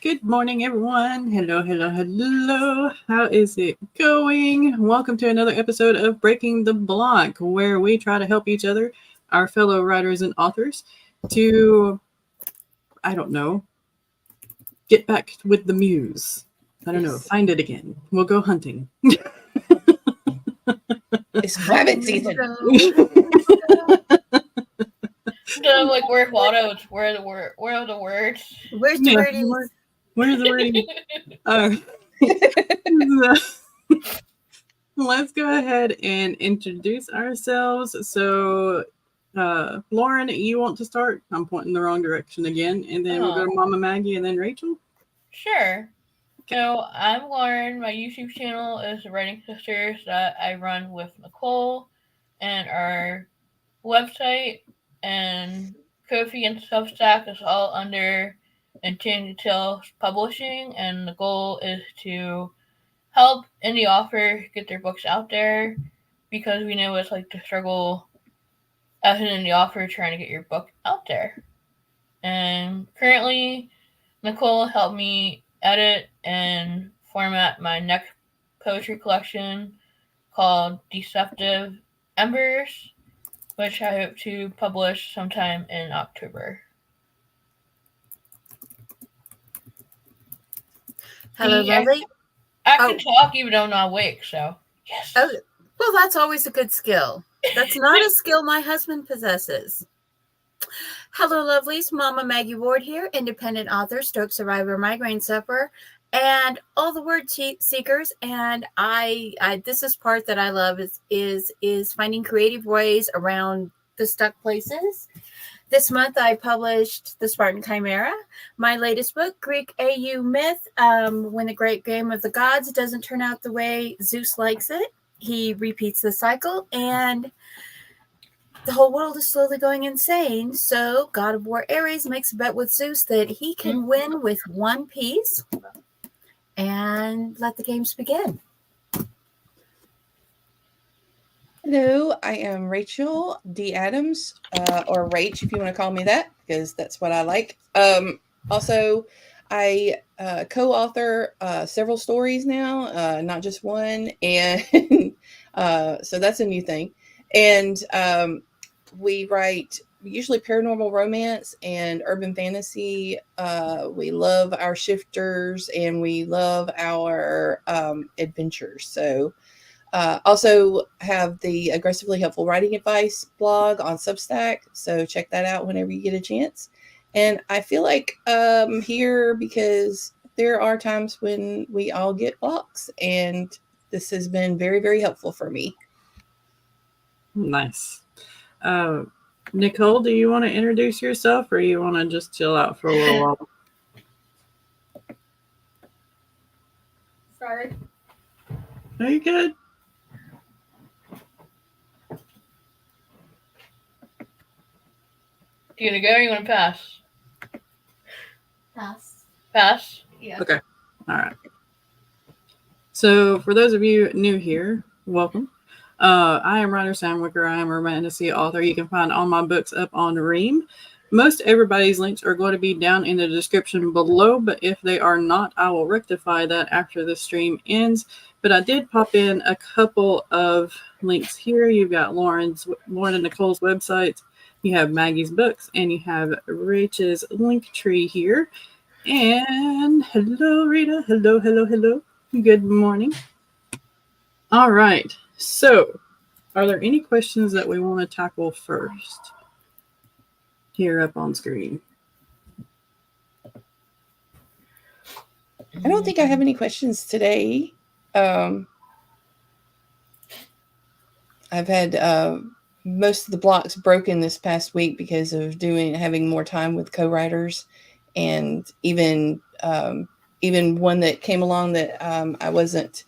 Good morning, everyone. Hello, hello, hello. How is it going? Welcome to another episode of Breaking the Block, where we try to help each other, our fellow writers and authors, to, I don't know, get back with the muse. I don't know, find it again. We'll go hunting. It's rabbit season. Like where Waldo, where the word, where are the words? Where's the word? Where's the wording? Let's go ahead and introduce ourselves. So, Lauren, you want to start? I'm pointing the wrong direction again, and then we'll go to Mama Maggie and then Rachel. Sure. So I'm Lauren. My YouTube channel is the Writing Sisters that I run with Nicole, and our website and Ko-fi and Substack is all under Enchanted Tales Publishing, and the goal is to help indie authors get their books out there, because we know it's like the struggle as an indie author trying to get your book out there. And currently, Nicole helped me edit and format my next poetry collection called Deceptive Embers, which I hope to publish sometime in October. Hello, lovely. I can talk even though I'm not awake, so yes. Oh, well, that's always a good skill. That's not a skill my husband possesses. Hello, lovelies. Mama Maggie Ward here, independent author, stroke survivor, migraine sufferer, and all the word seekers. And I this is part that I love is finding creative ways around the stuck places. This month, I published The Spartan Chimera, my latest book, Greek AU Myth. When the great game of the gods doesn't turn out the way Zeus likes it, he repeats the cycle, and the whole world is slowly going insane. So God of War Ares makes a bet with Zeus that he can win with one piece, and let the games begin. Hello, I am Rachel D. Adams, or Rach if you want to call me that, because that's what I like. Also, I co-author several stories now, not just one, and so that's a new thing. And we write usually paranormal romance and urban fantasy. We love our shifters and we love our adventures. So also have the Aggressively Helpful Writing Advice blog on Substack. So check that out whenever you get a chance. And I feel like here because there are times when we all get blocks, and this has been very, very helpful for me. Nice. Nicole, do you want to introduce yourself, or you want to just chill out for a little while? Sorry. Are you good? Do you want to go or you want to pass? Pass. Pass? Yeah. Okay. All right. So for those of you new here, welcome. I am Ryder Sandwicker. I am a fantasy author. You can find all my books up on Ream. Most everybody's links are going to be down in the description below, but if they are not, I will rectify that after the stream ends. But I did pop in a couple of links here. You've got Lauren and Nicole's websites. You have Maggie's books, and you have Rach's link tree here. And hello, Rita. Hello, hello, hello. Good morning. All right. So, are there any questions that we want to tackle first? Here up on screen. I don't think I have any questions today. I've had most of the blocks broken this past week because of having more time with co-writers, and even one that came along that I wasn't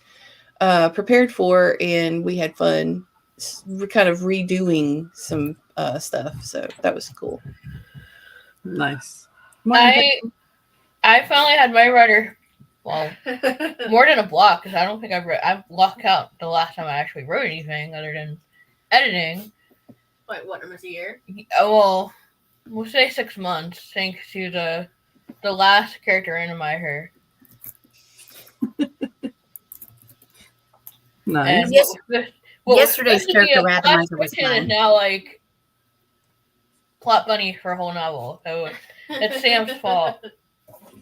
prepared for, and we had fun kind of redoing some stuff, so that was cool. Nice. I finally had my writer, well, more than a block, because I don't think I've blocked out the last time I actually wrote anything other than editing. Wait, what, almost a year? Oh, well, we'll say 6 months, thanks to the the last character anime her. Nice. And Yes. what was Yesterday's supposed to be character a plot randomizer was fiction is fun. now like plot bunny for a whole novel. So it's Sam's fault.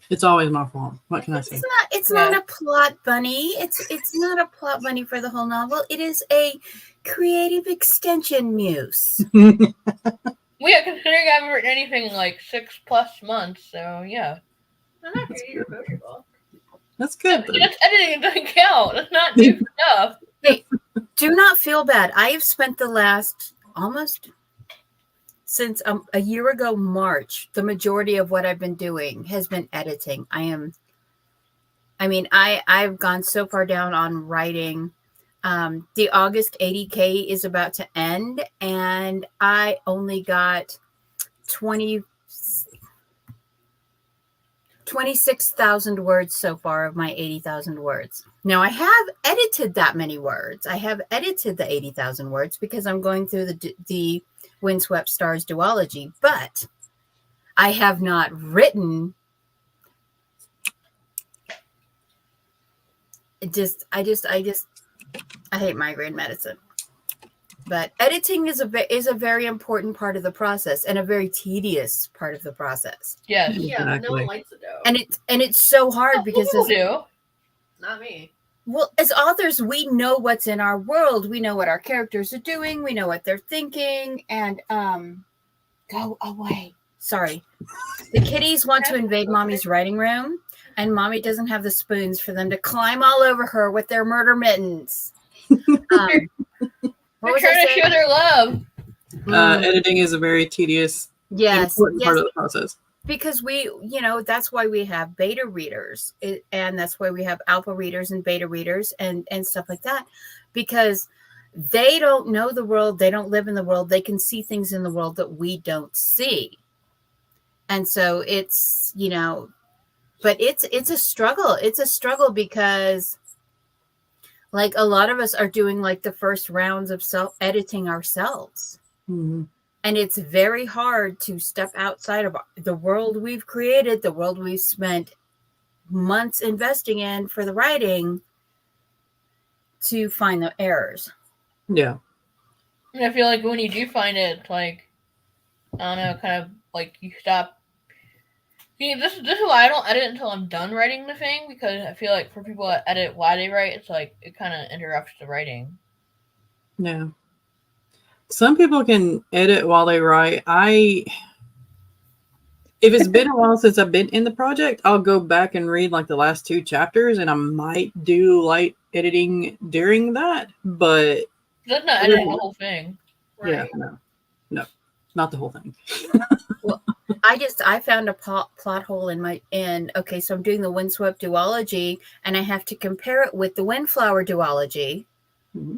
It's always my fault. What can I say? It's not a plot bunny. It's not a plot bunny for the whole novel. It is a creative extension muse. Yeah, considering I haven't written anything in like 6+ months, so yeah. I'm not reading your poetry book. That's good. That's editing, it doesn't count. That's not new stuff. Hey, do not feel bad. I have spent the last almost since a year ago, March, the majority of what I've been doing has been editing. I've gone so far down on writing. The August 80K is about to end, and I only got 26,000 words so far of my 80,000 words. Now, I have edited that many words. I have edited the 80,000 words because I'm going through the Windswept Stars duology, but I have not written. I hate migraine medicine. But editing is a very important part of the process and a very tedious part of the process. Yes. Yeah, no Exactly. one likes it though. And it's so hard because People do. Not me. well, as authors, we know what's in our world. We know what our characters are doing. We know what they're thinking. And go away. Sorry. The kitties want to invade mommy's writing room, and mommy doesn't have the spoons for them to climb all over her with their murder mittens. What They're was I trying to saying? show their love. Editing is a very tedious, Yes, important yes, part of the process. because that's why we have beta readers, and that's why we have alpha readers and beta readers and stuff like that, because they don't know the world, they don't live in the world, they can see things in the world that we don't see, and so it's but it's a struggle because like a lot of us are doing like the first rounds of self editing ourselves. Mm-hmm. And it's very hard to step outside of the world we've created, the world we've spent months investing in for the writing, to find the errors. Yeah. And I feel like when you do find it, it's like, I don't know, kind of like you stop. See, this is why I don't edit until I'm done writing the thing, because I feel like for people that edit while they write, it's like it kind of interrupts the writing. Yeah. Some people can edit while they write. If it's been a while since I've been in the project, I'll go back and read like the last 2 chapters, and I might do light editing during that. But That's not editing the whole thing. yeah, no, not the whole thing. Well, I found a plot hole okay, so I'm doing the Windswept duology, and I have to compare it with the Windflower duology. Mm-hmm.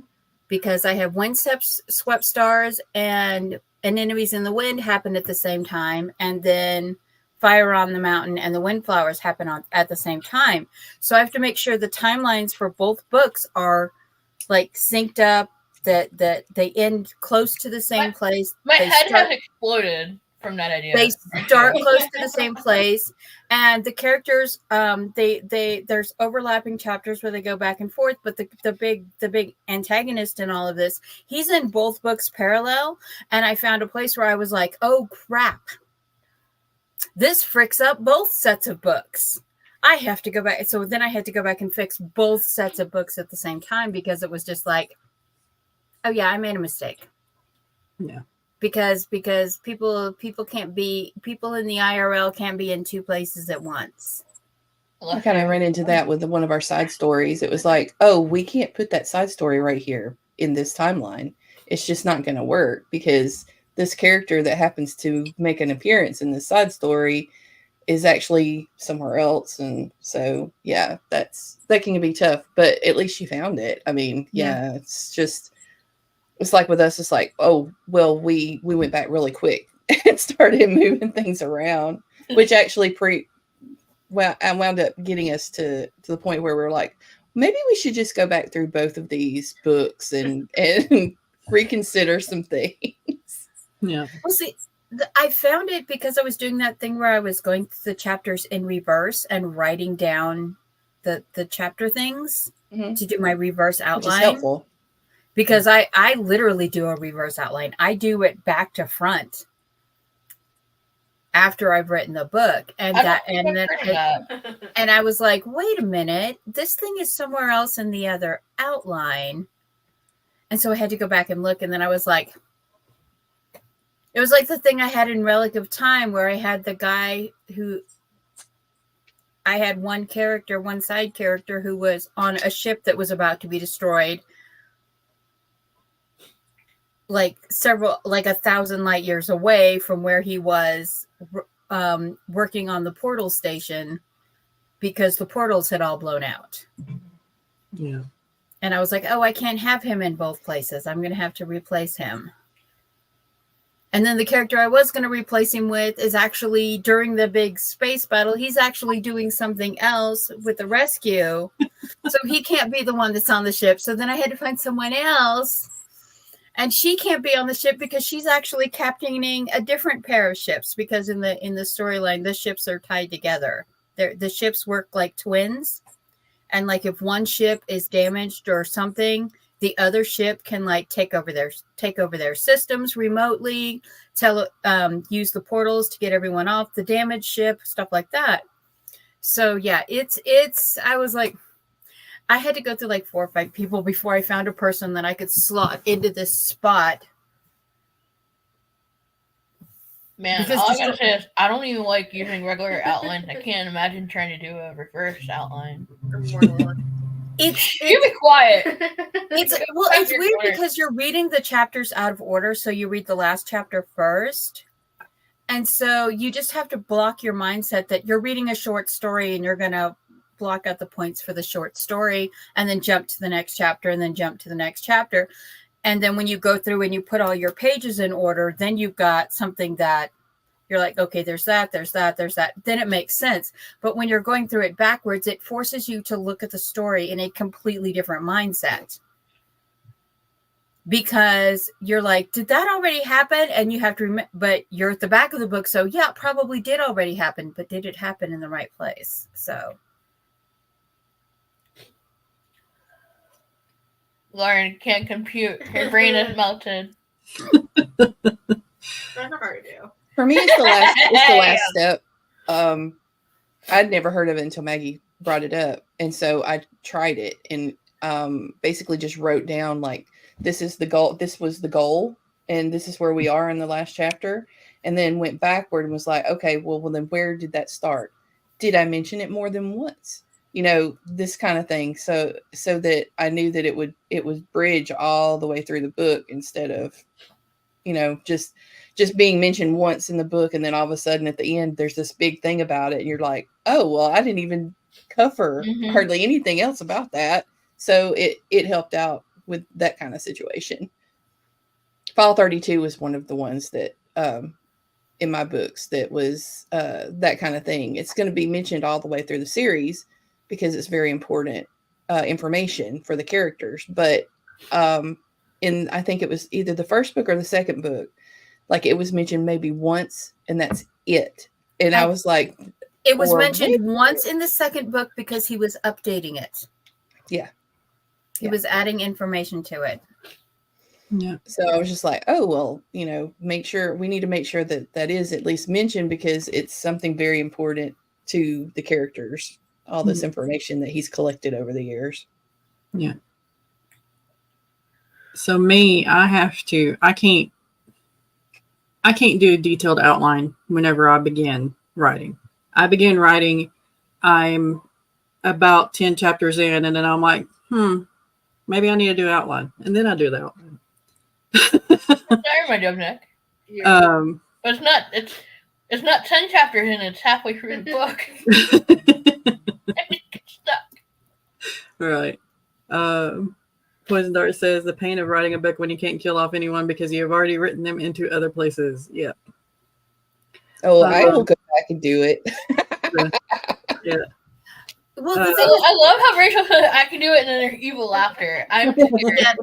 Because I have Windswept Stars and Enemies in the Wind happen at the same time, and then Fire on the Mountain and the Windflowers happen at the same time. So I have to make sure the timelines for both books are like synced up, that they end close to the same place. My head has exploded from that idea. They start close to the same place, and the characters there's overlapping chapters where they go back and forth, but the big antagonist in all of this, he's in both books parallel, and I found a place where I was like, oh crap, this fricks up both sets of books. I have to go back. So then I had to go back and fix both sets of books at the same time, because it was just like, oh yeah, I made a mistake. Yeah. Because people in the IRL can't be in 2 places at once. I kind of ran into that with one of our side stories. It was like, oh, we can't put that side story right here in this timeline. It's just not going to work, because this character that happens to make an appearance in this side story is actually somewhere else. And so, yeah, that can be tough, but at least you found it. I mean, yeah. It's like with us, it's like, oh, well, we went back really quick and started moving things around, which actually I wound up getting us to the point where we're like, maybe we should just go back through both of these books and reconsider some things. Yeah. Well, see, I found it because I was doing that thing where I was going through the chapters in reverse and writing down the chapter things Mhm. to do my reverse Which is outline. helpful. Because I literally do a reverse outline. I do it back to front after I've written the book. And and I was like, wait a minute, this thing is somewhere else in the other outline. And so I had to go back and look. And then I was like, it was like the thing I had in Relic of Time where I had the guy who I had one side character who was on a ship that was about to be destroyed. Like 1,000 light years away from where he was working on the portal station because the portals had all blown out. Yeah. And I was like, oh, I can't have him in both places. I'm going to have to replace him. And then the character I was going to replace him with is actually during the big space battle. He's actually doing something else with the rescue. So he can't be the one that's on the ship. So then I had to find someone else. And she can't be on the ship because she's actually captaining a different pair of ships because in the storyline, the ships are tied together. The ships work like twins. And like if one ship is damaged or something, the other ship can like take over their systems remotely, use the portals to get everyone off the damaged ship, stuff like that. So yeah, I was like, I had to go through like 4 or 5 people before I found a person that I could slot into this spot. Man, Because all I gotta say is I don't even like using regular outlines. I can't imagine trying to do a reverse outline. It's You be quiet. It's weird because you're reading the chapters out of order, so you read the last chapter first. And so you just have to block your mindset that you're reading a short story and you're going to block out the points for the short story and then jump to the next chapter and then jump to the next chapter. And then when you go through and you put all your pages in order, then you've got something that you're like, okay, there's that. Then it makes sense. But when you're going through it backwards, it forces you to look at the story in a completely different mindset. Because you're like, did that already happen? And you have to remember, but you're at the back of the book. So yeah, it probably did already happen, but did it happen in the right place? So. Lauren can't compute. Her brain is melted. That's not hard to do. For me, it's the last step. I'd never heard of it until Maggie brought it up. And so I tried it and basically just wrote down like, this is the goal. This was the goal. And this is where we are in the last chapter. And then went backward and was like, okay, well then where did that start? Did I mention it more than once? You know, this kind of thing. So that I knew that it would bridge all the way through the book instead of, you know, just being mentioned once in the book. And then all of a sudden at the end, there's this big thing about it. And you're like, oh, well, I didn't even cover hardly anything else about that. So it helped out with that kind of situation. File 32 was one of the ones that, in my books that was that kind of thing. It's going to be mentioned all the way through the series because it's very important information for the characters. But I think it was either the first book or the second book, like it was mentioned maybe once and that's it. And I was like, it was mentioned once in the second book because he was updating it. Yeah. He was adding information to it. Yeah. So I was just like, oh, well, you know, we need to make sure that that is at least mentioned because it's something very important to the characters, all this information that he's collected over the years. Yeah. So me, I can't do a detailed outline whenever I begin writing. I'm about 10 chapters in, and then I'm like, maybe I need to do an outline. And then I do the outline. Sorry, my joke, Nick. But it's not 10 chapters in, it's halfway through the book. Get stuck. Right. Poison Dart says the pain of writing a book when you can't kill off anyone because you have already written them into other places. Yeah. Oh, I will go back and do it. Yeah. Well, I love how Rachel said I can do it and then there's evil laughter. I'm scared.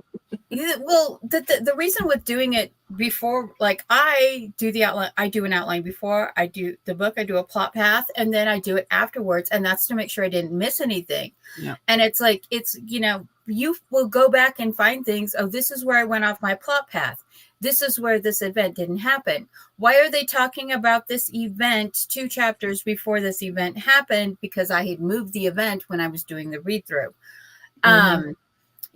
Well, the reason with doing it before, like, I do the outline, I do an outline before I do the book, I do a plot path, and then I do it afterwards. And that's to make sure I didn't miss anything. Yeah. And it's like, it's, you know, you will go back and find things. Oh, this is where I went off my plot path. This is where this event didn't happen. Why are they talking about this event 2 chapters before this event happened? Because I had moved the event when I was doing the read through.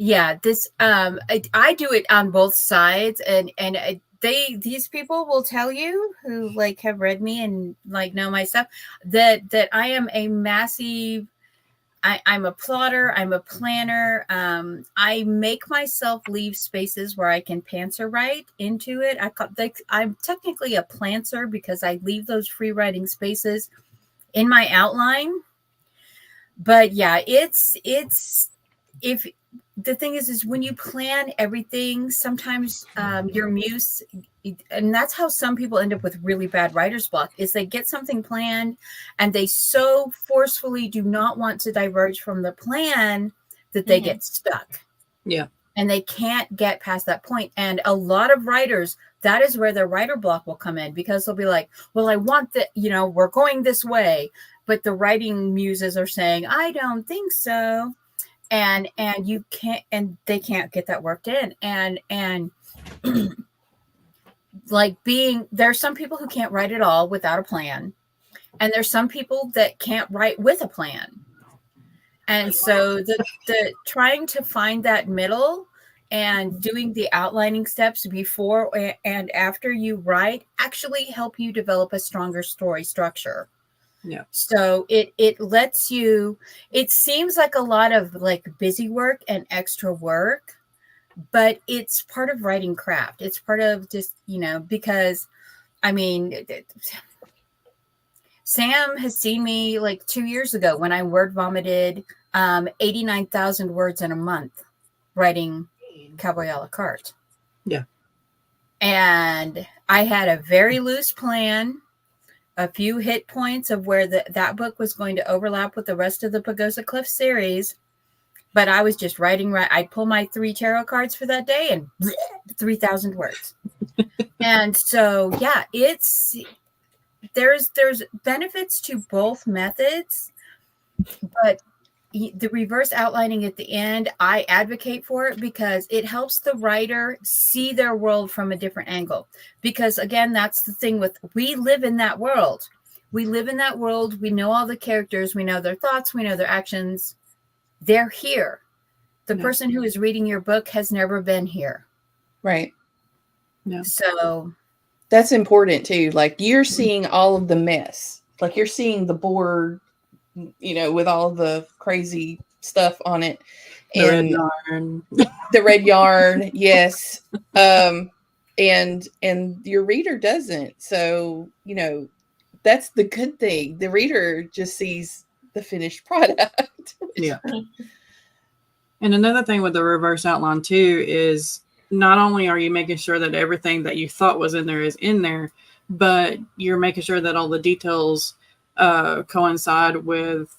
Yeah, this I do it on both sides, and these people will tell you, who like have read me and like know my stuff, that I am a massive, I'm a plotter, I'm a planner. I make myself leave spaces where I can pantser write into it. I'm technically a plantser because I leave those free writing spaces in my outline. But yeah, it's if the thing is when you plan everything, sometimes your muse, and that's how some people end up with really bad writer's block, is they get something planned and they so forcefully do not want to diverge from the plan that they get stuck. Yeah. And they can't get past that point. And a lot of writers, that is where their writer block will come in, because they'll be like, well, I want that, you know, we're going this way. But the writing muses are saying, I don't think so. And you can't, and they can't get that worked in. And like there's some people who can't write at all without a plan. And there's some people that can't write with a plan. And so the trying to find that middle and doing the outlining steps before and after you write actually help you develop a stronger story structure. Yeah. So it lets you, it seems like a lot of like busy work and extra work, but it's part of writing craft. It's part of just, you know, because I mean, Sam has seen me like 2 years ago when I word vomited 89,000 words in a month writing Cowboy a la carte. Yeah. And I had a very loose plan, a few hit points of where that book was going to overlap with the rest of the Pagosa Cliff series. But I was just writing, I'd pull my 3 tarot cards for that day and 3,000 words. And so, yeah, there's benefits to both methods, but the reverse outlining at the end, I advocate for it because it helps the writer see their world from a different angle. Because again, that's the thing with, we live in that world. We live in that world. We know all the characters. We know their thoughts. We know their actions. They're here. The person who is reading your book has never been here. Right. Yeah. So that's important too. Like you're seeing all of the mess. Like you're seeing the board, you know, with all the crazy stuff on it. The and red yarn. The red yarn, yes. And your reader doesn't. So, you know, that's the good thing. The reader just sees the finished product. Yeah. And another thing with the reverse outline too is not only are you making sure that everything that you thought was in there is in there, but you're making sure that all the details coincide with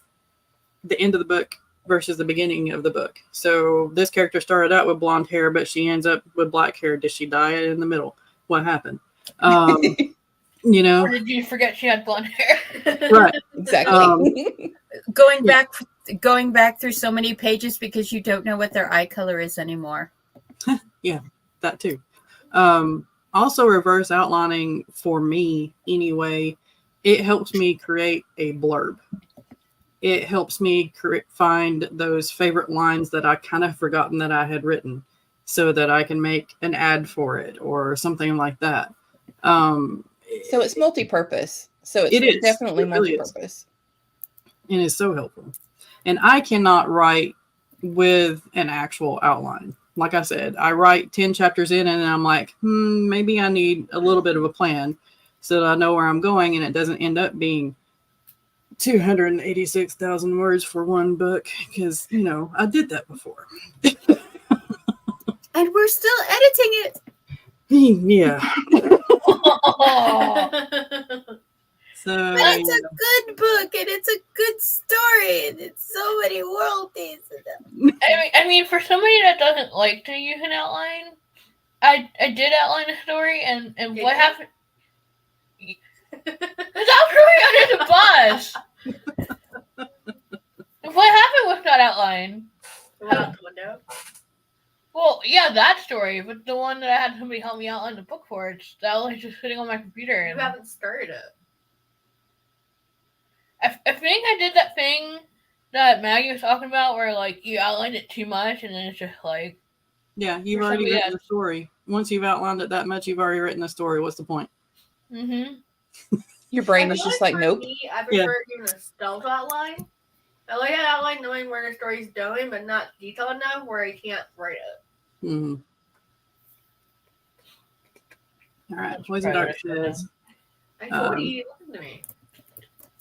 the end of the book versus the beginning of the book. So this character started out with blonde hair, but she ends up with black hair. Did she die in the middle? What happened? You know, or did you forget she had blonde hair? Right. Exactly. going back through so many pages because you don't know what their eye color is anymore. Yeah, that too. Also, reverse outlining for me anyway, it helps me create a blurb. It helps me find those favorite lines that I kind of forgotten that I had written so that I can make an ad for it or something like that. So it's multi-purpose. So It is. definitely It really multi-purpose. And it's so helpful. And I cannot write with an actual outline. Like I said, I write 10 chapters in and I'm like, maybe I need a little bit of a plan so that I know where I'm going and it doesn't end up being 286,000 words for one book because, you know, I did that before. And we're still editing it. Yeah. So But it's a good book and it's a good story and it's so many world pieces. I mean, for somebody that doesn't like to use an outline, I did outline the story, and You what did? happened? Stop throwing under the bus. What happened was not outlined. Went out the window. Well, yeah, that story, but the one that I had somebody help me outline the book for, it's that was just sitting on my computer. You And haven't started it. I think I did that thing that Maggie was talking about, where like you outlined it too much, and then it's just like, Yeah, you've For already somebody written the story. Once you've outlined it that much, you've already written the story. What's the point? Your brain I is feel just like like, for nope. Me, I prefer giving a stealth outline. I like an outline knowing where the story's going, but not detailed enough where I can't write it. Mm-hmm. All right, That's Poison Dark progress, says, I told you, listen to me.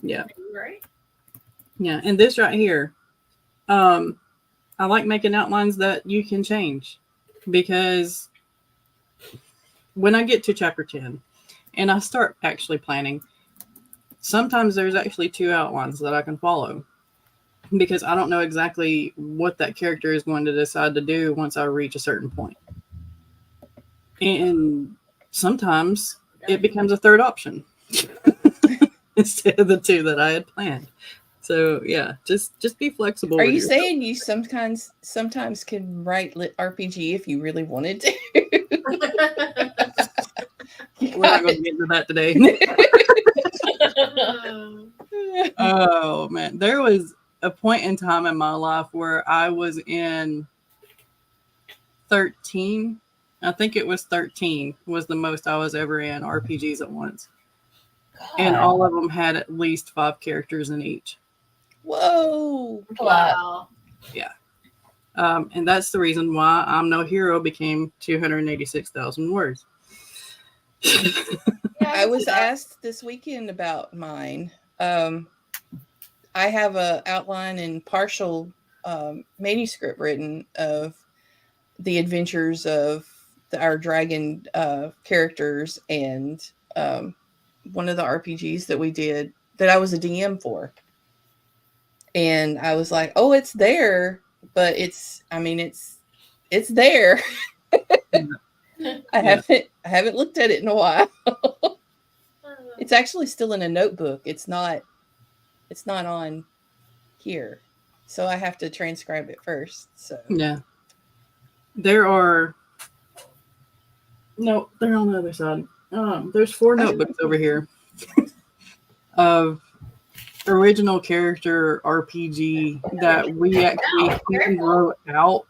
yeah, Right? yeah, and this right here, I like making outlines that you can change, because when I get to chapter 10 and I start actually planning, sometimes there's actually 2 outlines that I can follow, because I don't know exactly what that character is going to decide to do once I reach a certain point. And sometimes it becomes a third option instead of the 2 that I had planned. So yeah, just be flexible. Are with you yourself. saying you sometimes can write lit RPG if you really wanted to? We're not going to get into that today. Oh man, there was a point in time in my life where I was in 13. I think it was 13 was the most I was ever in RPGs at once. And all of them had at least 5 characters in each. Whoa. Wow. And that's the reason why I'm No Hero became 286,000 words. Yeah, I was asked this weekend about mine. I have a outline and partial manuscript written of the adventures of our dragon characters and one of the RPGs that we did that I was a DM for. And I was like, oh, it's there, but it's there. I haven't looked at it in a while. It's actually still in a notebook. It's not on here. So I have to transcribe it first. So Yeah. They're on the other side. There's 4 notebooks over here of original character RPG that we actually wrote out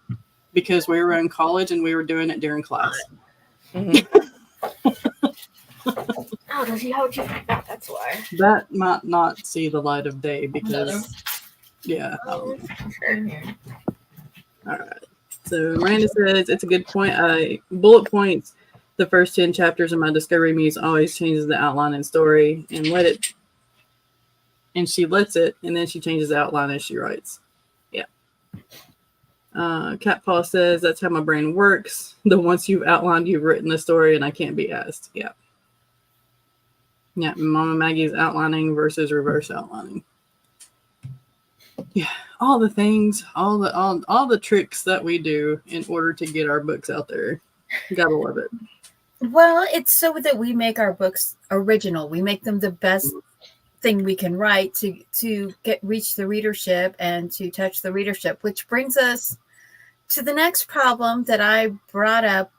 because we were in college and we were doing it during class. Oh, does he have you? That's why. That might not see the light of day because, yeah. All right. So Miranda says it's a good point. I bullet points the first 10 chapters of my Discovery Muse, always changes the outline and story and she lets it, and then she changes the outline as she writes. Yeah. Cat Paw says that's how my brain works. The once you've outlined, you've written the story, and I can't be asked. Yeah. Yeah. Mama Maggie's outlining versus reverse outlining. Yeah. All the things, all the tricks that we do in order to get our books out there. Gotta love it. Well, it's so that we make our books original. We make them the best thing we can write to reach the readership and to touch the readership, which brings us to the next problem that I brought up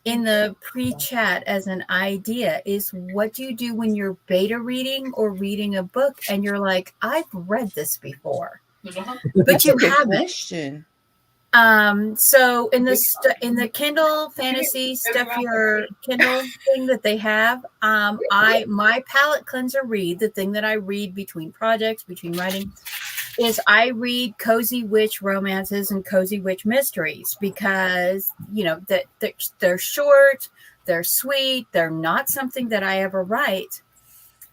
in the pre-chat as an idea is, what do you do when you're beta reading or reading a book and you're like, I've read this before, but you haven't. Question. So in the Kindle Fantasy Stuff Your Kindle thing that they have, my palette cleanser read, the thing that I read between projects, between writing, is I read cozy witch romances and cozy witch mysteries because, that they're short, they're sweet, they're not something that I ever write.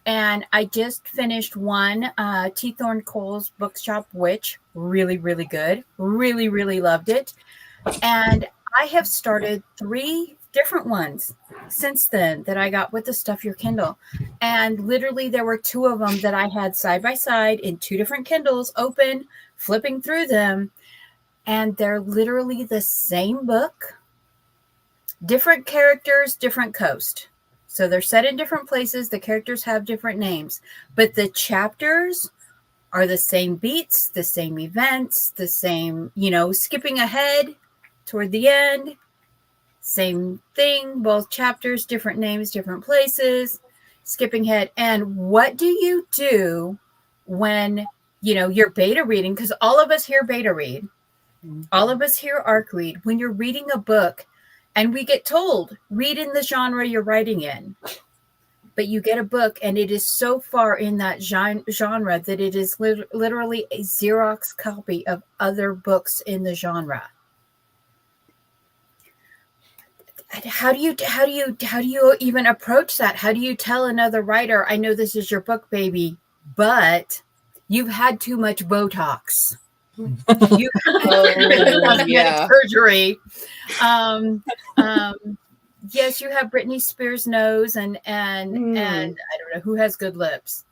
And I just finished one, T. Thorne Cole's Bookshop Witch. Really, really good. Really, really loved it. And I have started 3 different ones since then that I got with the Stuff Your Kindle. And literally there were 2 of them that I had side by side in 2 different Kindles open, flipping through them. And they're literally the same book Different characters, different coast. So they're set in different places. The characters have different names, but the chapters are the same beats, the same events, the same, skipping ahead toward the end. Same thing, both chapters, different names, different places, skipping ahead. And what do you do when, you're beta reading? Because all of us here beta read. All of us here arc read. When you're reading a book and we get told, read in the genre you're writing in. But you get a book and it is so far in that genre that it is literally a Xerox copy of other books in the genre. How do you even approach that? How do you tell another writer, I know this is your book, baby, but you've had too much Botox. You had surgery. Yes, you have Britney Spears' nose, and I don't know who has good lips.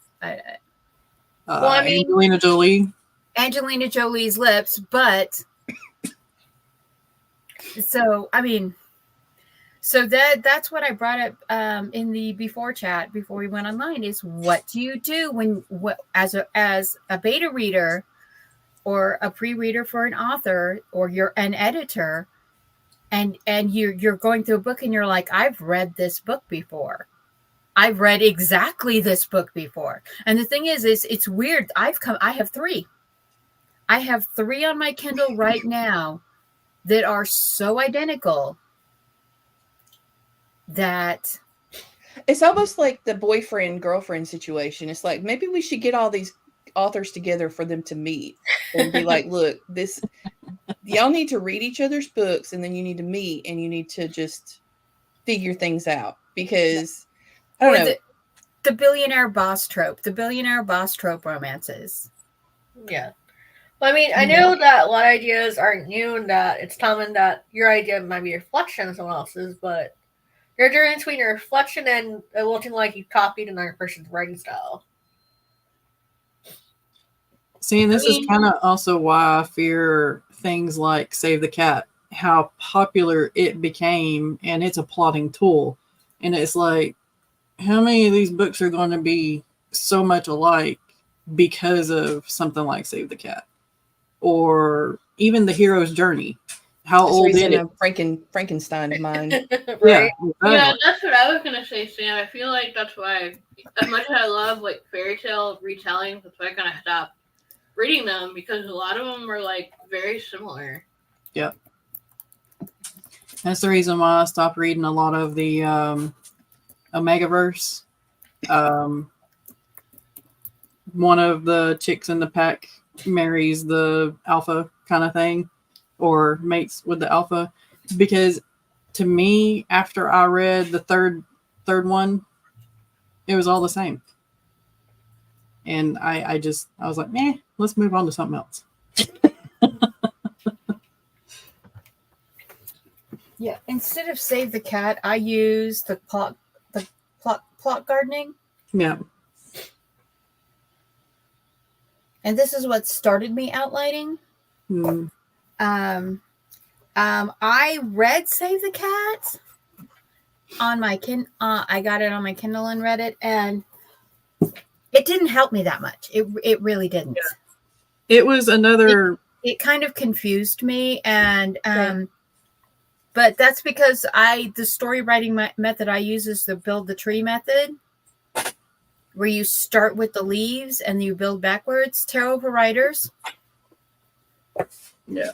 Angelina Jolie. Angelina Jolie's lips, but so that's what I brought up in the before chat before we went online. Is what do you do as a beta reader or a pre-reader for an author, or you're an editor? And you're going through a book and you're like, I've read this book before. I've read exactly this book before. And the thing is it's weird. I have 3. I have 3 on my Kindle right now that are so identical that it's almost like the boyfriend-girlfriend situation. It's like, maybe we should get all these authors together for them to meet and be like, look, y'all need to read each other's books, and then you need to meet and you need to just figure things out, because I don't know. The billionaire boss trope romances. Yeah. Well, I mean, I know that a lot of ideas aren't new, and that it's common that your idea might be a reflection of someone else's, but you're doing between a reflection and it looking like you copied another person's writing style. See, and this is kind of also why I fear things like Save the Cat, how popular it became, and it's a plotting tool. And it's like, how many of these books are going to be so much alike because of something like Save the Cat? Or even The Hero's Journey. How old is it? Frankenstein of mine. Right? Yeah, Yeah, that's what I was going to say, Sam. I feel like that's why, as much as I love like fairy tale retelling, that's why I kind of stopped reading them, because a lot of them are like very similar. Yeah. That's the reason why I stopped reading a lot of the Omegaverse. One of the chicks in the pack marries the alpha kind of thing, or mates with the alpha, because to me, after I read the third one, it was all the same. And I was like, let's move on to something else. Yeah. Instead of Save the Cat, I use the plot gardening. Yeah. And this is what started me outlining. I read Save the Cat on my I got it on my Kindle and read it, and it didn't help me that much. It really didn't. Yeah. It was another. It kind of confused me, and but that's because the story writing method I use is the build the tree method, where you start with the leaves and you build backwards. Tarot for writers. Yeah.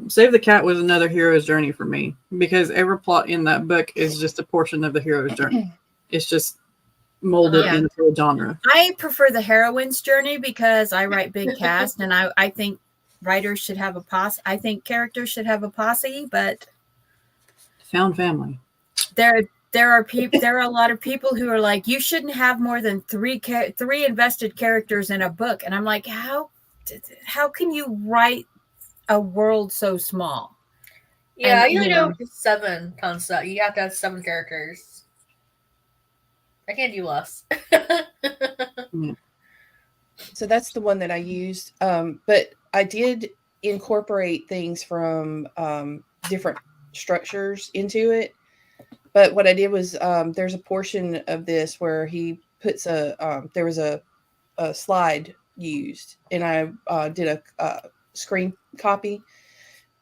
Save the Cat was another hero's journey for me, because every plot in that book is just a portion of the hero's journey. It's just molded into a genre. I prefer the heroine's journey because I write big cast, and I think writers should have a posse. I think characters should have a posse, but Found family. There are a lot of people who are like, you shouldn't have more than three invested characters in a book, and I'm like, how can you write a world so small? Yeah, you know, 7 concept. You have to have 7 characters. I can't do less. So that's the one that I used. But I did incorporate things from different structures into it. But what I did was there's a portion of this where he puts there was a slide used, and I did a screen copy.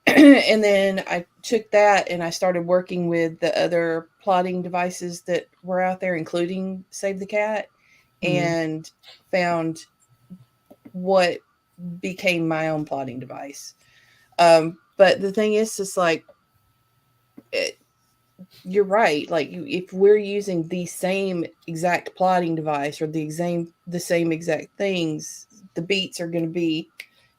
And then I took that and I started working with the other plotting devices that were out there, including Save the Cat, and found what became my own plotting device. But the thing is, it's like, you're right. Like, if we're using the same exact plotting device or the same exact things, the beats are going to be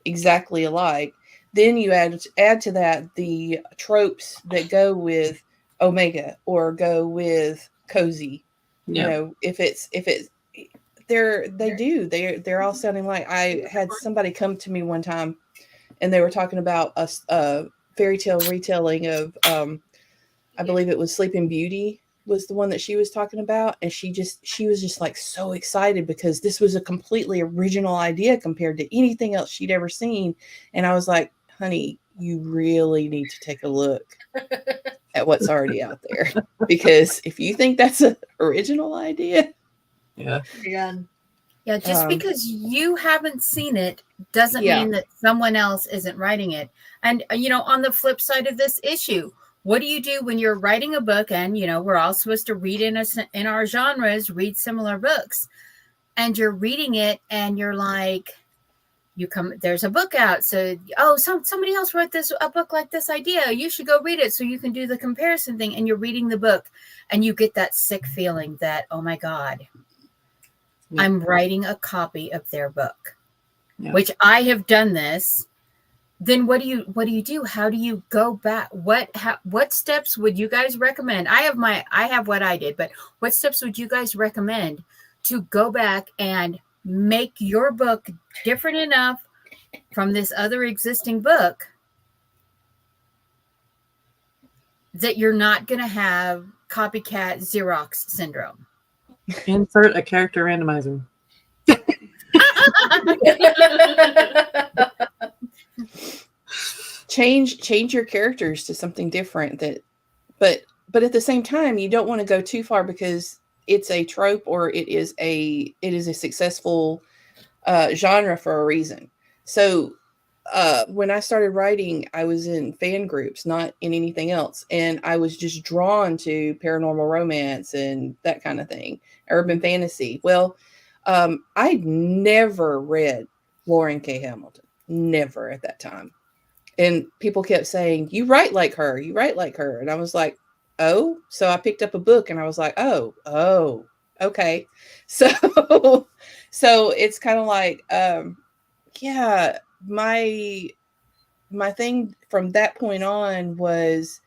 exactly alike. Then you add to that the tropes that go with Omega or go with Cozy. You know, if it's they're all sounding like. I had somebody come to me one time, and they were talking about a fairy tale retelling of I believe it was Sleeping Beauty was the one that she was talking about, and she was just like so excited because this was a completely original idea compared to anything else she'd ever seen. And I was like, honey, you really need to take a look at what's already out there, because if you think that's an original idea, yeah, just because you haven't seen it doesn't mean that someone else isn't writing it. And on the flip side of this issue, what do you do when you're writing a book, and we're all supposed to read in our genres, read similar books, and you're reading it and you're like, there's a book out, so somebody else wrote a book like this idea, you should go read it so you can do the comparison thing. And you're reading the book and you get that sick feeling that, oh my God, I'm writing a copy of their book, which I have done this. Then what do you do? How do you go back? What steps would you guys recommend? I have what I did, but what steps would you guys recommend to go back and make your book different enough from this other existing book that you're not going to have copycat Xerox syndrome? Insert a character randomizer. Change your characters to something different, but at the same time, you don't want to go too far because it's a trope or it is a successful genre for a reason. So when I started writing, I was in fan groups, not in anything else, and I was just drawn to paranormal romance and that kind of thing, urban fantasy. Well, I'd never read Lauren K. Hamilton, never at that time. And people kept saying, you write like her. And I was like, oh. So I picked up a book and I was like, oh, okay. So it's kind of like, my thing from that point on was,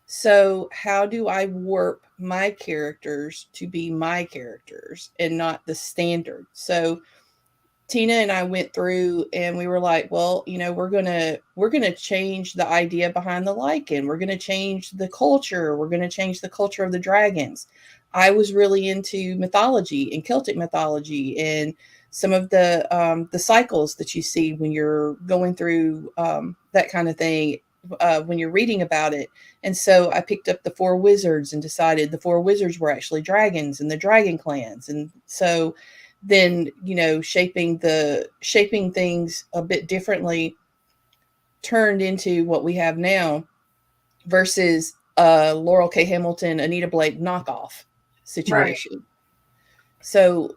so how do I warp my characters to be my characters and not the standard? So Tina and I went through and we were like, well, we're going to change the idea behind the Lycan. We're going to change the culture. We're going to change the culture of the dragons. I was really into mythology and Celtic mythology and some of the cycles that you see when you're going through that kind of thing, when you're reading about it. And so I picked up the 4 wizards and decided the 4 wizards were actually dragons and the dragon clans. And so then, shaping things a bit differently turned into what we have now versus Laurel K. Hamilton, Anita Blake knockoff situation. Right. So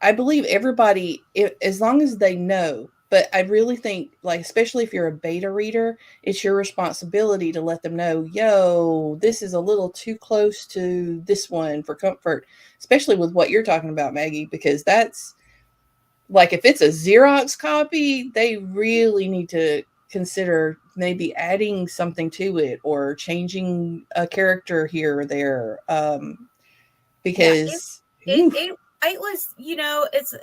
I believe everybody, as long as they know, but I really think, like, especially if you're a beta reader, it's your responsibility to let them know, yo, this is a little too close to this one for comfort, especially with what you're talking about, Maggie, because that's like, if it's a Xerox copy, they really need to consider maybe adding something to it or changing a character here or there. Because it was, it's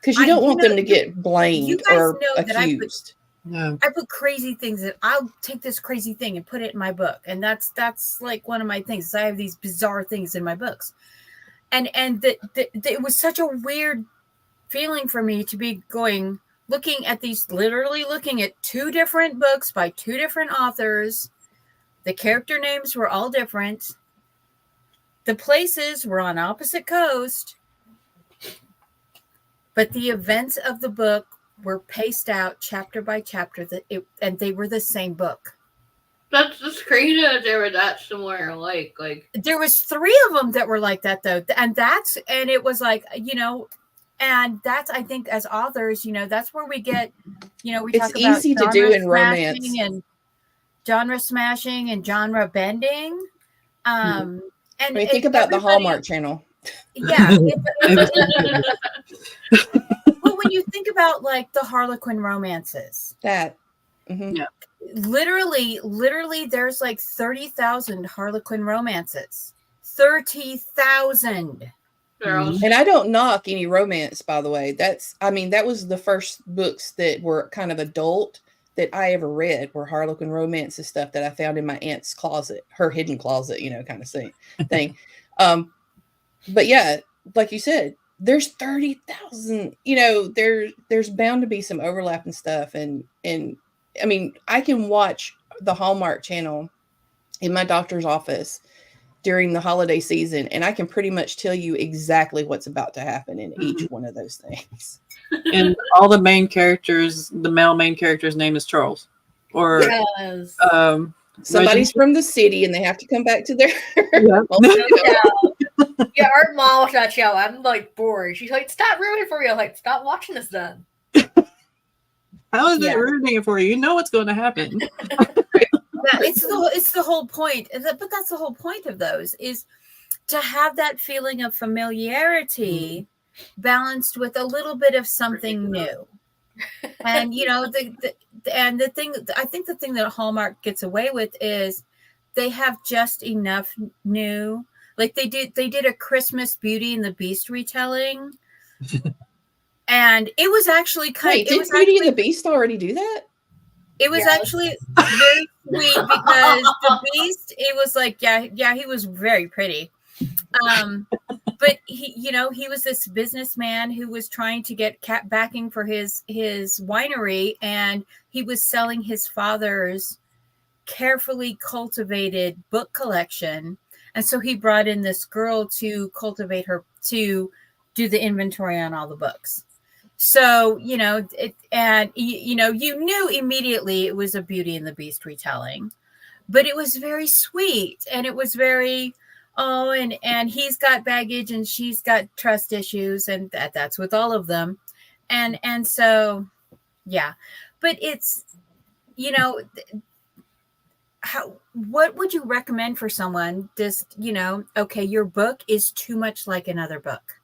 because you don't want them to get blamed or accused. I put crazy things that I'll take this crazy thing and put it in my book. And that's like one of my things. I have these bizarre things in my books. And it was such a weird feeling for me to be looking at 2 different books by 2 different authors The character names were all different. The places were on opposite coast. But the events of the book were paced out chapter by chapter, and they were the same book. That's crazy that they were that similar. Like there was 3 of them that were like that though, and it was like, and that's, I think, as authors, that's where we get, we It's talk about easy to do in romance and genre smashing and genre bending. And I mean, think about the Hallmark Channel. Yeah. Well, when you think about like the Harlequin romances, that Yeah. literally there's like 30,000 Harlequin romances. 30,000. And I don't knock any romance, by the way. That was the first books that were kind of adult that I ever read, were Harlequin romances, stuff that I found in my aunt's closet, her hidden closet, kind of thing. But yeah, like you said, there's 30,000, there's bound to be some overlap and stuff. And I mean, I can watch the Hallmark Channel in my doctor's office during the holiday season, and I can pretty much tell you exactly what's about to happen in each one of those things. And all the main characters, the male main character's name is Charles. Or Yes. Somebody's from the city and they have to come back to their Yeah, our mom watched that show. I'm like bored. She's like, "Stop ruining for you." I'm like, "Stop watching this then." How is it ruining it for you? You know what's going to happen. It's the whole point. But that's the whole point of those, is to have that feeling of familiarity balanced with a little bit of something new. And the thing, I think the thing that Hallmark gets away with is they have just enough new. Like they did a Christmas Beauty and the Beast retelling. And it was actually Did Beauty and the Beast already do that? It was actually very sweet, because the Beast, it was like, yeah, he was very pretty. But he was this businessman who was trying to get backing for his winery, and he was selling his father's carefully cultivated book collection. And so he brought in this girl to cultivate her, to do the inventory on all the books. So, you knew immediately it was a Beauty and the Beast retelling, but it was very sweet, and it was very, and he's got baggage and she's got trust issues, and that's with all of them. And so, yeah, but it's, what would you recommend for someone? Just, okay, your book is too much like another book.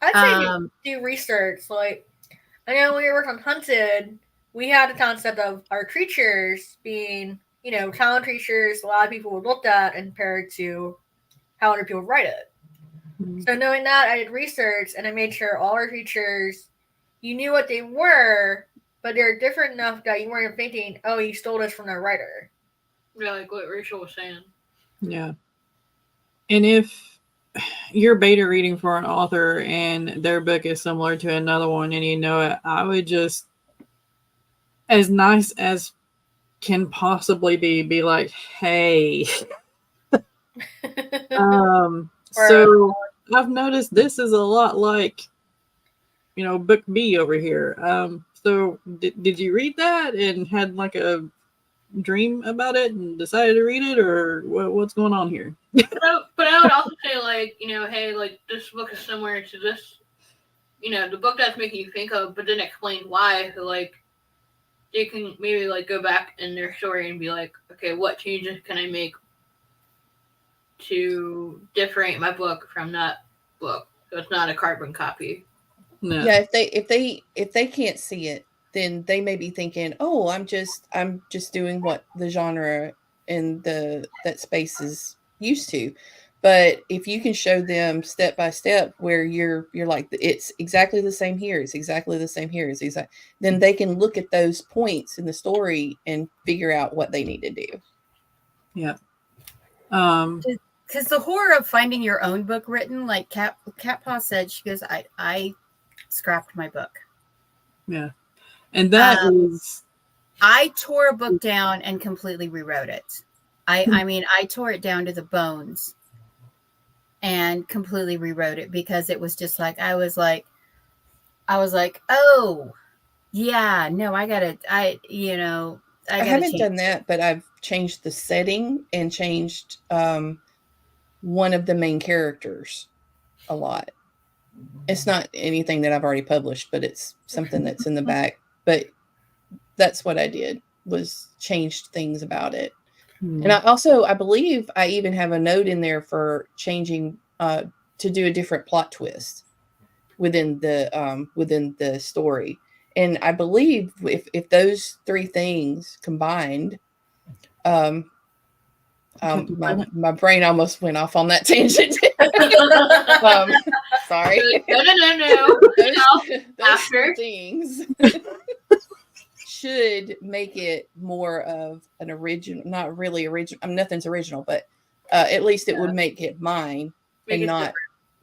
I'd say do research. Like, I know when we worked on Hunted, we had a concept of our creatures being, common creatures a lot of people would look at and compare it to how other people write it. Mm-hmm. So knowing that, I did research and I made sure all our creatures, you knew what they were, but they're different enough that you weren't thinking, oh, you stole this from their writer. Yeah, like what Rachel was saying. Yeah. And if you're beta reading for an author and their book is similar to another one and you know it, I would just, as nice as can possibly be like, hey. So I've noticed this is a lot like, book B over here. So did you read that and had like a dream about it and decided to read it, or what's going on here? But I would also say, like, hey, like, this book is similar to this, the book that's making you think of, but then explain why. So, like, they can maybe, like, go back in their story and be like, okay, what changes can I make to differentiate my book from that book, so it's not a carbon copy. No. Yeah, if they can't see it, then they may be thinking, oh, I'm just doing what the genre and that space is used to. But if you can show them step by step where you're like, it's exactly the same here, it's exactly the same here, then they can look at those points in the story and figure out what they need to do. Yeah. Because the horror of finding your own book written, like Cat Paw said, she goes, I scrapped my book. Yeah. And that is I tore a book down and completely rewrote it. I mean, I tore it down to the bones and completely rewrote it because it was just like, I was like, oh yeah, no, I haven't done that, but I've changed the setting and changed one of the main characters a lot. It's not anything that I've already published, but it's something that's in the back. But that's what I did, was changed things about it. And I believe I even have a note in there for changing to do a different plot twist within the story. And I believe if those three things combined, my brain almost went off on that tangent. Sorry. No. Those three things should make it more of an original, not really original. I mean, nothing's original, but at least it would make it mine and not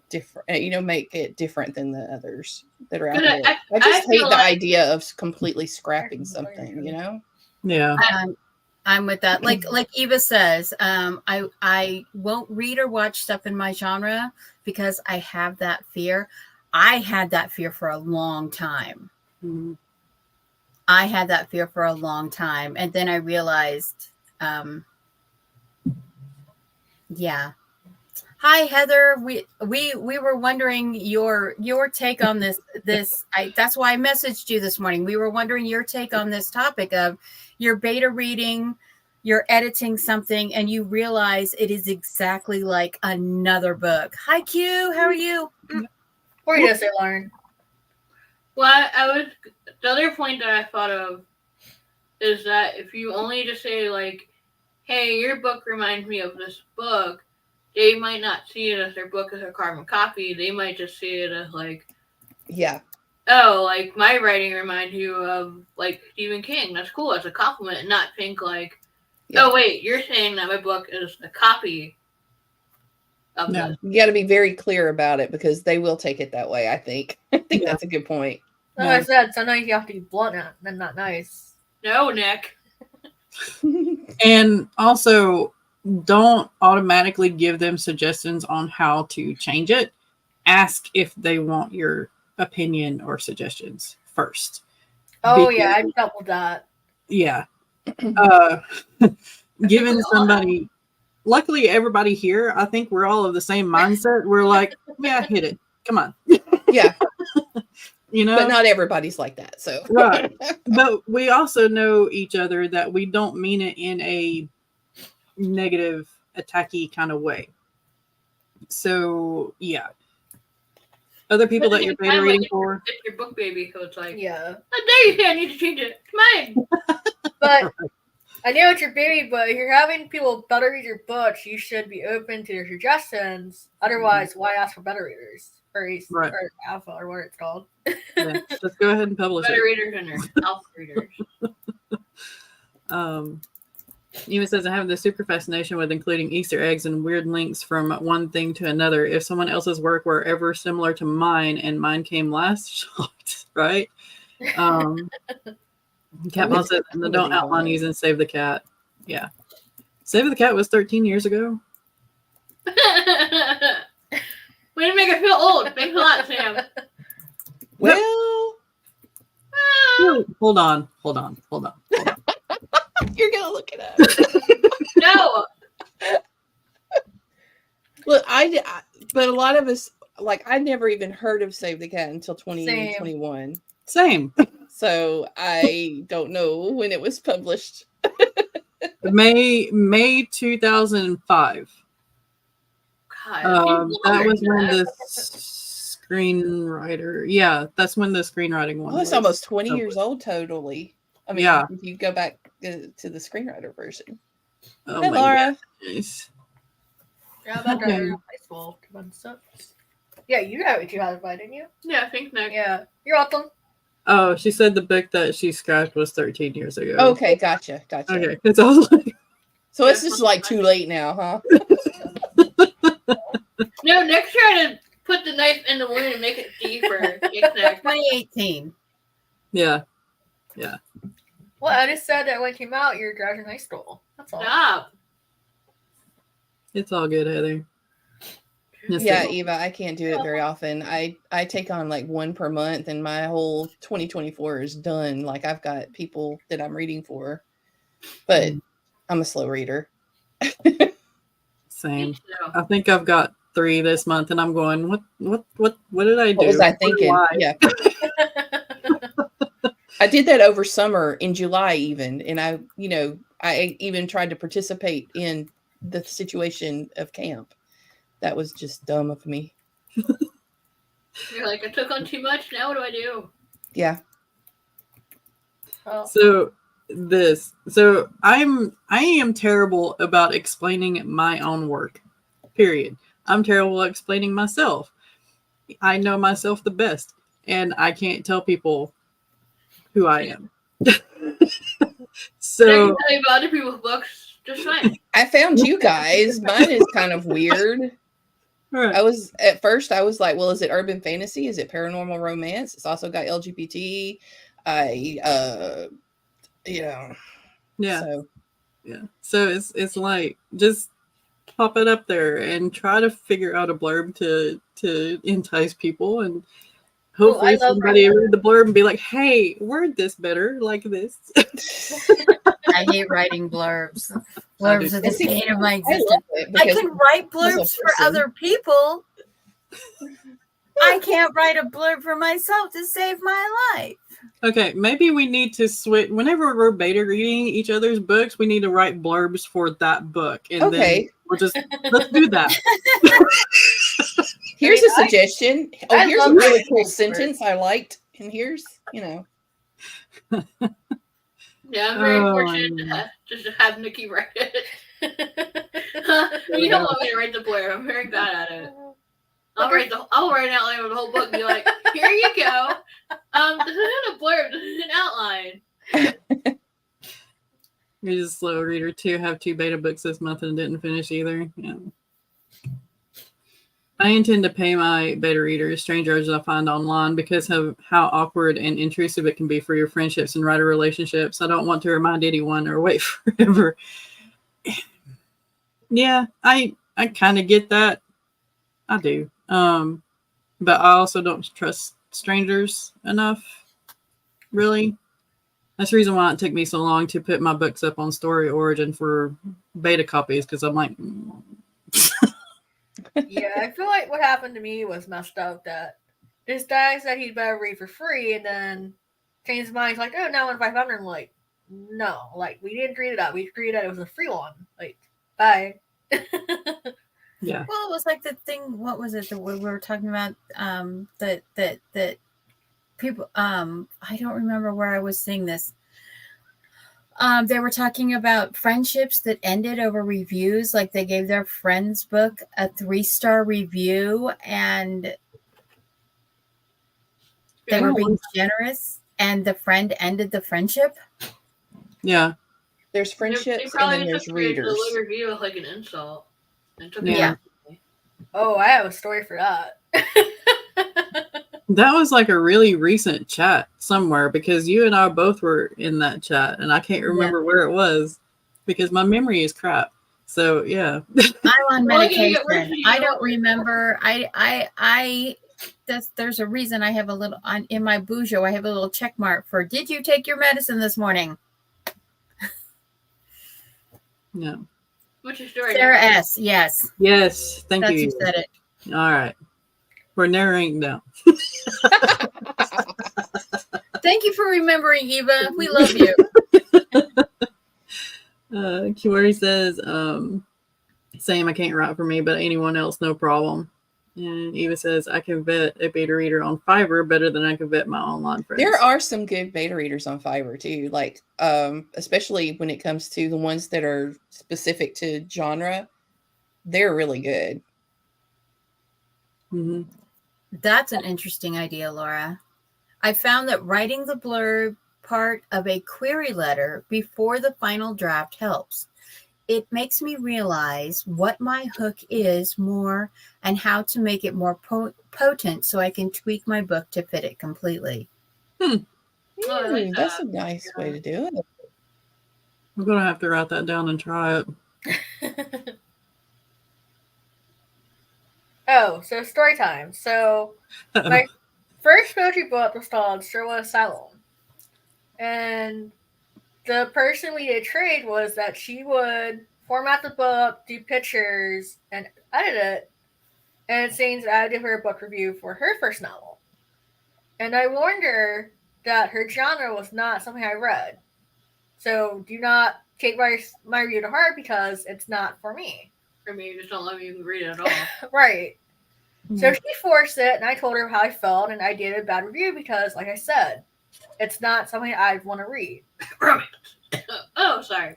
different. Make it different than the others that are out there. I just hate the idea of completely scrapping something. Yeah. I'm with that. Like Eva says, I won't read or watch stuff in my genre because I have that fear. I had that fear for a long time. Mm-hmm. I had that fear for a long time. And then I realized, yeah. Hi, Heather. We were wondering your take on this. That's why I messaged you this morning. We were wondering your take on this topic of you're beta reading, you're editing something, and you realize it is exactly like another book. Hi, Q. How are you? What are you gonna say, Lauren? Well, the other point that I thought of is that if you only just say like, "Hey, your book reminds me of this book," they might not see it as their book as a carbon copy. They might just see it as like, yeah, oh, like my writing reminds you of like Stephen King. That's cool as a compliment, and not think like, oh wait, you're saying that my book is a copy of that. You got to be very clear about it because they will take it that way. I think that's a good point. Like I said, sometimes you have to be blunt and not nice. No, Nick. And also, don't automatically give them suggestions on how to change it. Ask if they want your opinion or suggestions first. Oh, yeah, I doubled that. Yeah. Giving somebody, luckily everybody here, I think we're all of the same mindset. We're like, yeah, hit it. Come on. Yeah. But not everybody's like that. So right. But we also know each other that we don't mean it in a negative, attacky kind of way. So yeah. Other people that you're beta reading for. It's your book baby, so it's like, yeah. Oh, there you say I need to change it. Come on. But I know it's your baby, but if you're having people better read your books, you should be open to their suggestions. Otherwise, why ask for better readers? Or alpha, or what it's called. Yeah, just go ahead and publish better it. readers and alpha readers. Eva says, I have this super fascination with including Easter eggs and weird links from one thing to another. If someone else's work were ever similar to mine and mine came last, shocked, right? Cat Mom says, don't outline these and Save the Cat. Yeah. Save the Cat was 13 years ago. Way to make it feel old. Thanks a lot, Sam. Well, hold on. You're gonna look it up. No. Look, but a lot of us, like, I never even heard of Save the Cat until 2021. Same. So I don't know when it was published. May 2005. God, that was when the screenwriter. Yeah, that's when the screenwriting one. Oh, it's almost 20 years old, totally. I mean, if you go back to the screenwriter version. Oh, hey, Laura. Nice. Yeah, about that high school. Yeah, you have it. You had it, didn't you? Yeah, I think Nick. Yeah, you're welcome. Oh, she said the book that she scratched was 13 years ago. Okay, gotcha. Okay, it's all like. So it's just like too late now, huh? No, Nick's trying to put the knife in the wound and make it deeper. 2018. Yeah. Well, I just said that when it came out, you're driving high school. That's all. Stop. It's all good, Heather. Yes, Yeah, it- Eva, I can't do it very often. I take on like one per month, and my whole 2024 is done. Like I've got people that I'm reading for, but I'm a slow reader. Same. Me too. I think I've got 3 this month, and I'm going, what did I do? What was I What thinking? do I- Yeah, I did that over summer in July, even, and I even tried to participate in the situation of camp. That was just dumb of me. You're like, I took on too much. Now what do I do? Yeah. Oh, So I am terrible about explaining my own work. Period. I'm terrible at explaining myself. I know myself the best, and I can't tell people who I am. But I So can tell you about other people's books just fine. I found you guys. Mine is kind of weird. right. I was like, well, is it urban fantasy? Is it paranormal romance? It's also got LGBT. yeah. So Yeah. So it's like just pop it up there and try to figure out a blurb to entice people, and hopefully I love somebody writing. read the blurb and be like, hey, word this better like this. I hate writing blurbs. I do Blurbs are the too. bane of my I existence. love it I because can write as a blurbs for person- other people. I can't write a blurb for myself to save my life. Okay, maybe we need to switch. Whenever we're beta reading each other's books, we need to write blurbs for that book, and Okay. then we'll just let's do that. Here's I mean, a suggestion. I Here's a love really writing cool blurbs. sentence I liked, and here's Yeah, I'm very Oh, fortunate to man. have, just to have Nikki write it. You don't want me to write the blurb. I'm very bad at it. I'll write an outline of the whole book and be like, here you go. This isn't a blurb, this is an outline. You're just a slow reader too. Have 2 beta books this month and didn't finish either. Yeah. I intend to pay my beta readers strangers I find online because of how awkward and intrusive it can be for your friendships and writer relationships. I don't want to remind anyone or wait forever. Yeah, I kind of get that. I do. But I also don't trust strangers enough. Really. That's the reason why it took me so long to put my books up on Story Origin for beta copies, because I'm like, Yeah, I feel like what happened to me was messed up. That this guy said he'd better read for free, and then changed his mind. He's like, "Oh, now I'm 500." I'm like, "No, like we didn't agree to that. We agreed that it was a free one. Like, bye." yeah. Well, it was like the thing. What was it that we were talking about? That people. I don't remember where I was seeing this. They were talking about friendships that ended over reviews. Like they gave their friend's book a 3-star review, and they were being generous, and the friend ended the friendship. Yeah. there's They friendships and probably then there's took readers. the little review as like an insult. And took Yeah. it Oh, I have a story for that. That was like a really recent chat somewhere, because you and I both were in that chat, and I can't remember where it was because my memory is crap. So yeah. I'm on Well, you medication. get rid of it, I you don't know. remember. There's a reason I have a little in my Bujo. I have a little check mark for "Did you take your medicine this morning?" No. What's your story? Sarah S. Yes, Yes. Thank that's you. who said it. All right. We're narrowing down. Thank you for remembering, Eva. We love you. Kiwari says, same, I can't write for me, but anyone else, no problem. And Eva says, I can vet a beta reader on Fiverr better than I can vet my online friends. There are some good beta readers on Fiverr too, like especially when it comes to the ones that are specific to genre. They're really good. Mhm. That's an interesting idea, Laura. I found that writing the blurb part of a query letter before the final draft helps. It makes me realize what my hook is more and how to make it more potent so I can tweak my book to fit it completely. Oh, I like That's that. a nice way to do it. I'm gonna have to write that down and try it. Oh, so story time. So my first poetry book was called Sherwood Asylum. And the person we did trade was that she would format the book, do pictures, and edit it. And it seems I would give her a book review for her first novel. And I warned her that her genre was not something I read. So do not take my review to heart because it's not for me. I mean, you just don't let me read it at all. Right. So she forced it, and I told her how I felt, and I did a bad review because, like I said, it's not something I'd want to read. Oh, sorry.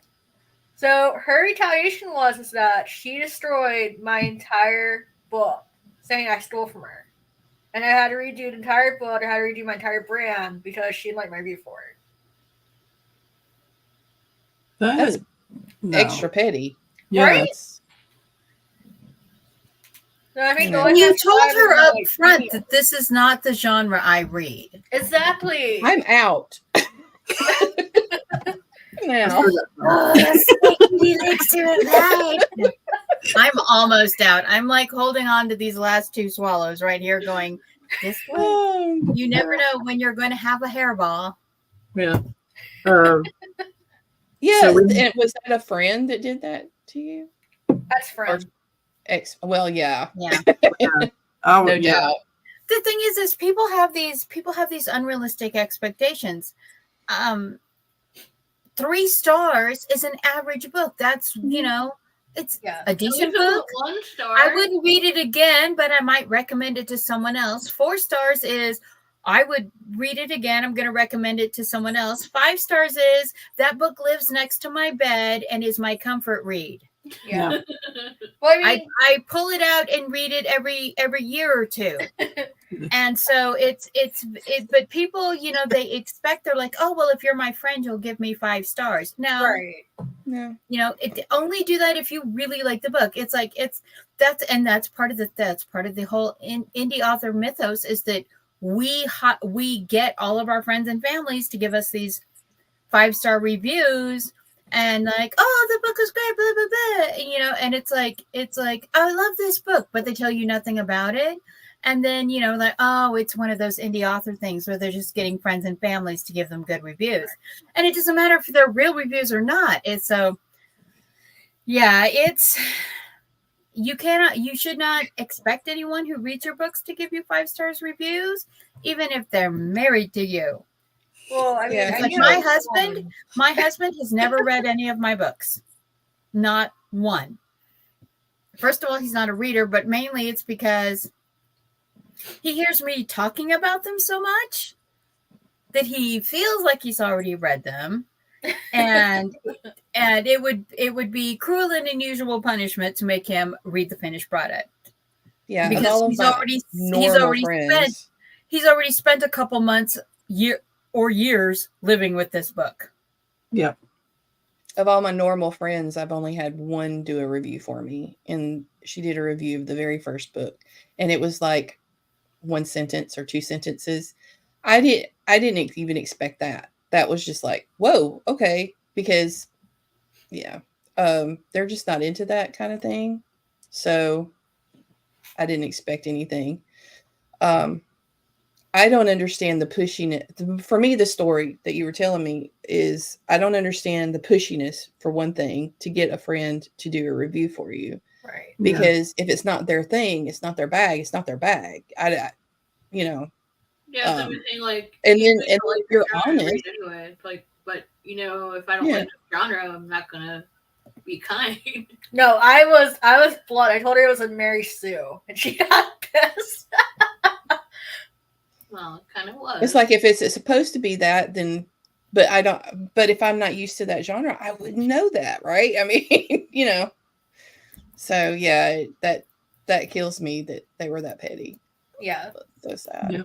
So her retaliation was that she destroyed my entire book, saying I stole from her. And I had to redo the entire book, I had to redo my entire brand because she didn't like my review for it. That's no. extra petty. Right? Yes. So I think Yeah. You told her up front that this is not the genre I read. Exactly. I'm out. Now. I'm almost out. I'm like holding on to these last 2 swallows right here going, this way. You never know when you're going to have a hairball. Yeah. Yeah, So and was that a friend that did that to you? That's friend. Well, yeah. Yeah. Oh, No yeah. doubt. The thing is people have these unrealistic expectations. 3 stars is an average book. That's, it's a decent book. 1 star. I wouldn't read it again, but I might recommend it to someone else. 4 stars is I would read it again. I'm going to recommend it to someone else. 5 stars is that book lives next to my bed and is my comfort read. Yeah. Well, I mean, I pull it out and read it every year or 2. And so but people, they expect, they're like, oh, well, if you're my friend, you'll give me 5 stars. No, right. Yeah. Only do that if you really like the book. It's like, that's part of the whole indie author mythos is that we get all of our friends and families to give us these 5-star reviews. And like, oh, the book is great, blah, blah, blah. And it's like, oh, I love this book, but they tell you nothing about it. And then, like, oh, it's one of those indie author things where they're just getting friends and families to give them good reviews. And it doesn't matter if they're real reviews or not. It's so, yeah, you should not expect anyone who reads your books to give you 5 stars reviews, even if they're married to you. Well, I mean, Yeah, Like my husband has never read any of my books. Not one. First of all, he's not a reader, but mainly it's because he hears me talking about them so much that he feels like he's already read them. And it would be cruel and unusual punishment to make him read the finished product. Yeah, Because he's already spent a couple months, years living with this book. Yeah. Of all my normal friends, I've only had one do a review for me, and she did a review of the very first book, and it was like 1 sentence or 2 sentences. I didn't even expect that. That was just like, whoa, okay, because they're just not into that kind of thing. So I didn't expect anything. I don't understand the pushiness. For me, the story that you were telling me is I don't understand the pushiness, for one thing, to get a friend to do a review for you. right. Because if it's not their thing, it's not their bag, it's not their bag. Yeah, it's everything like. And then if you're genre, I honest. read anyway. It's like, but if I don't like the genre, I'm not gonna be kind. No, I was blunt. I told her it was a Mary Sue, and she got pissed. Well, it kind of was. It's like if it's supposed to be that, then, but I don't. But if I'm not used to that genre, I wouldn't know that, right? I mean, So yeah, that kills me that they were that petty. Yeah, So sad. Yeah.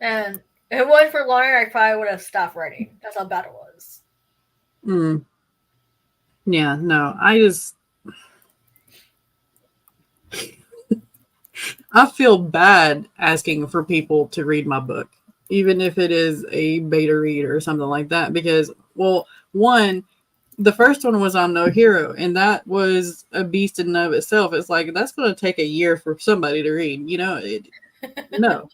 and if it wasn't for Lauren, I probably would have stopped writing. That's how bad it was. Yeah, no, I feel bad asking for people to read my book, even if it is a beta read or something like that, because, well, one, the first one was on No Hero, and that was a beast in and of itself. It's like that's going to take a year for somebody to read. No.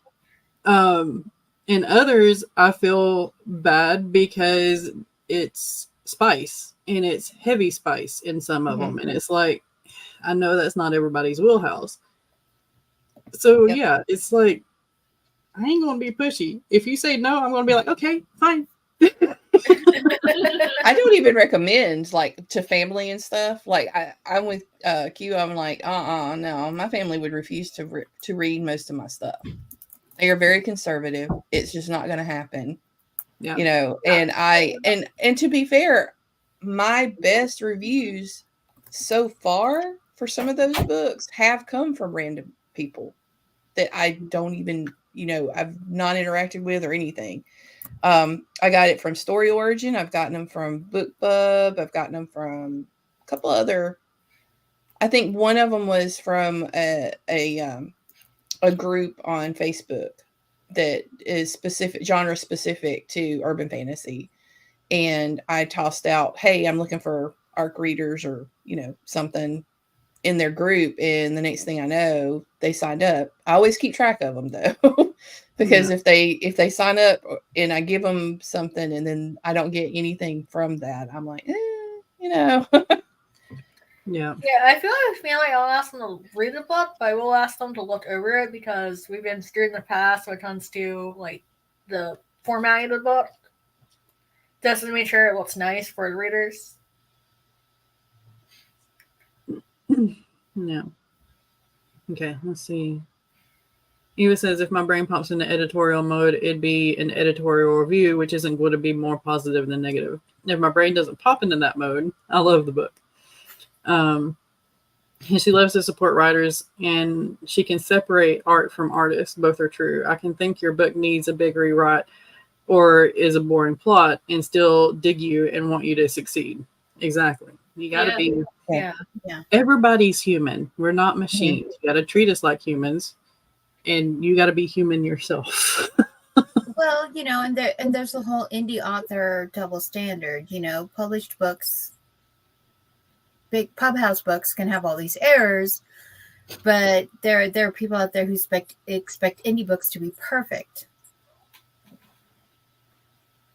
In others, I feel bad because it's spice and it's heavy spice in some of them, and it's like I know that's not everybody's wheelhouse. So yeah, it's like I ain't gonna be pushy. If you say no, I'm gonna be like, okay, fine. I don't even recommend like to family and stuff. Like I'm with Q. I'm like, no, my family would refuse to read most of my stuff. They are very conservative. It's just not going to happen. Yeah. And to be fair, my best reviews so far for some of those books have come from random people that I don't even, I've not interacted with or anything. I got it from Story Origin. I've gotten them from BookBub. I've gotten them from a couple other. I think one of them was from a group on Facebook that is genre specific to urban fantasy. And I tossed out, hey, I'm looking for ARC readers or, something in their group. And the next thing I know, they signed up. I always keep track of them though, because if they sign up and I give them something and then I don't get anything from that, I'm like, Yeah. Yeah, I feel like with family, I'll ask them to read the book, but I will ask them to look over it because we've been through in the past when it comes to like the formatting of the book. Just to make sure it looks nice for the readers. No. Okay, let's see. Eva says, if my brain pops into editorial mode, it'd be an editorial review, which isn't going to be more positive than negative. If my brain doesn't pop into that mode, I love the book. And she loves to support writers, and she can separate art from artists. Both are true. I can think your book needs a big rewrite or is a boring plot and still dig you and want you to succeed. Exactly. You got to be... Yeah. Everybody's human. We're not machines. You got to treat us like humans, and you got to be human yourself. Well, and there's the whole indie author double standard. Published books, big pub house books can have all these errors, but there are people out there who expect indie books to be perfect.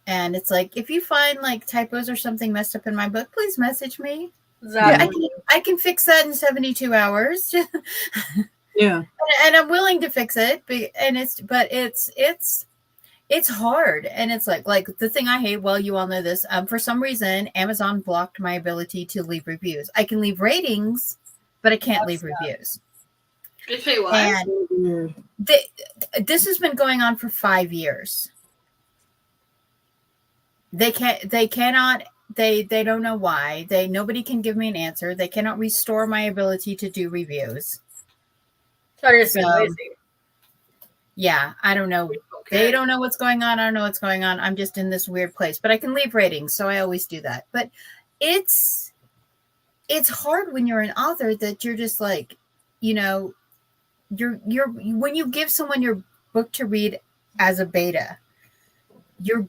And it's like, if you find like typos or something messed up in my book, please message me. Exactly. I can fix that in 72 hours. Yeah. And I'm willing to fix it. But it's hard. And it's like the thing I hate, well, you all know this. For some reason, Amazon blocked my ability to leave reviews. I can leave ratings, but I can't leave reviews. Did you say what? And this has been going on for 5 years. They cannot, they don't know why. Nobody can give me an answer. They cannot restore my ability to do reviews. So you're just lazy. Yeah, I don't know. Okay. They don't know what's going on. I don't know what's going on. I'm just in this weird place, but I can leave ratings. So I always do that. But it's hard when you're an author that you're just like, you're when you give someone your book to read as a beta, you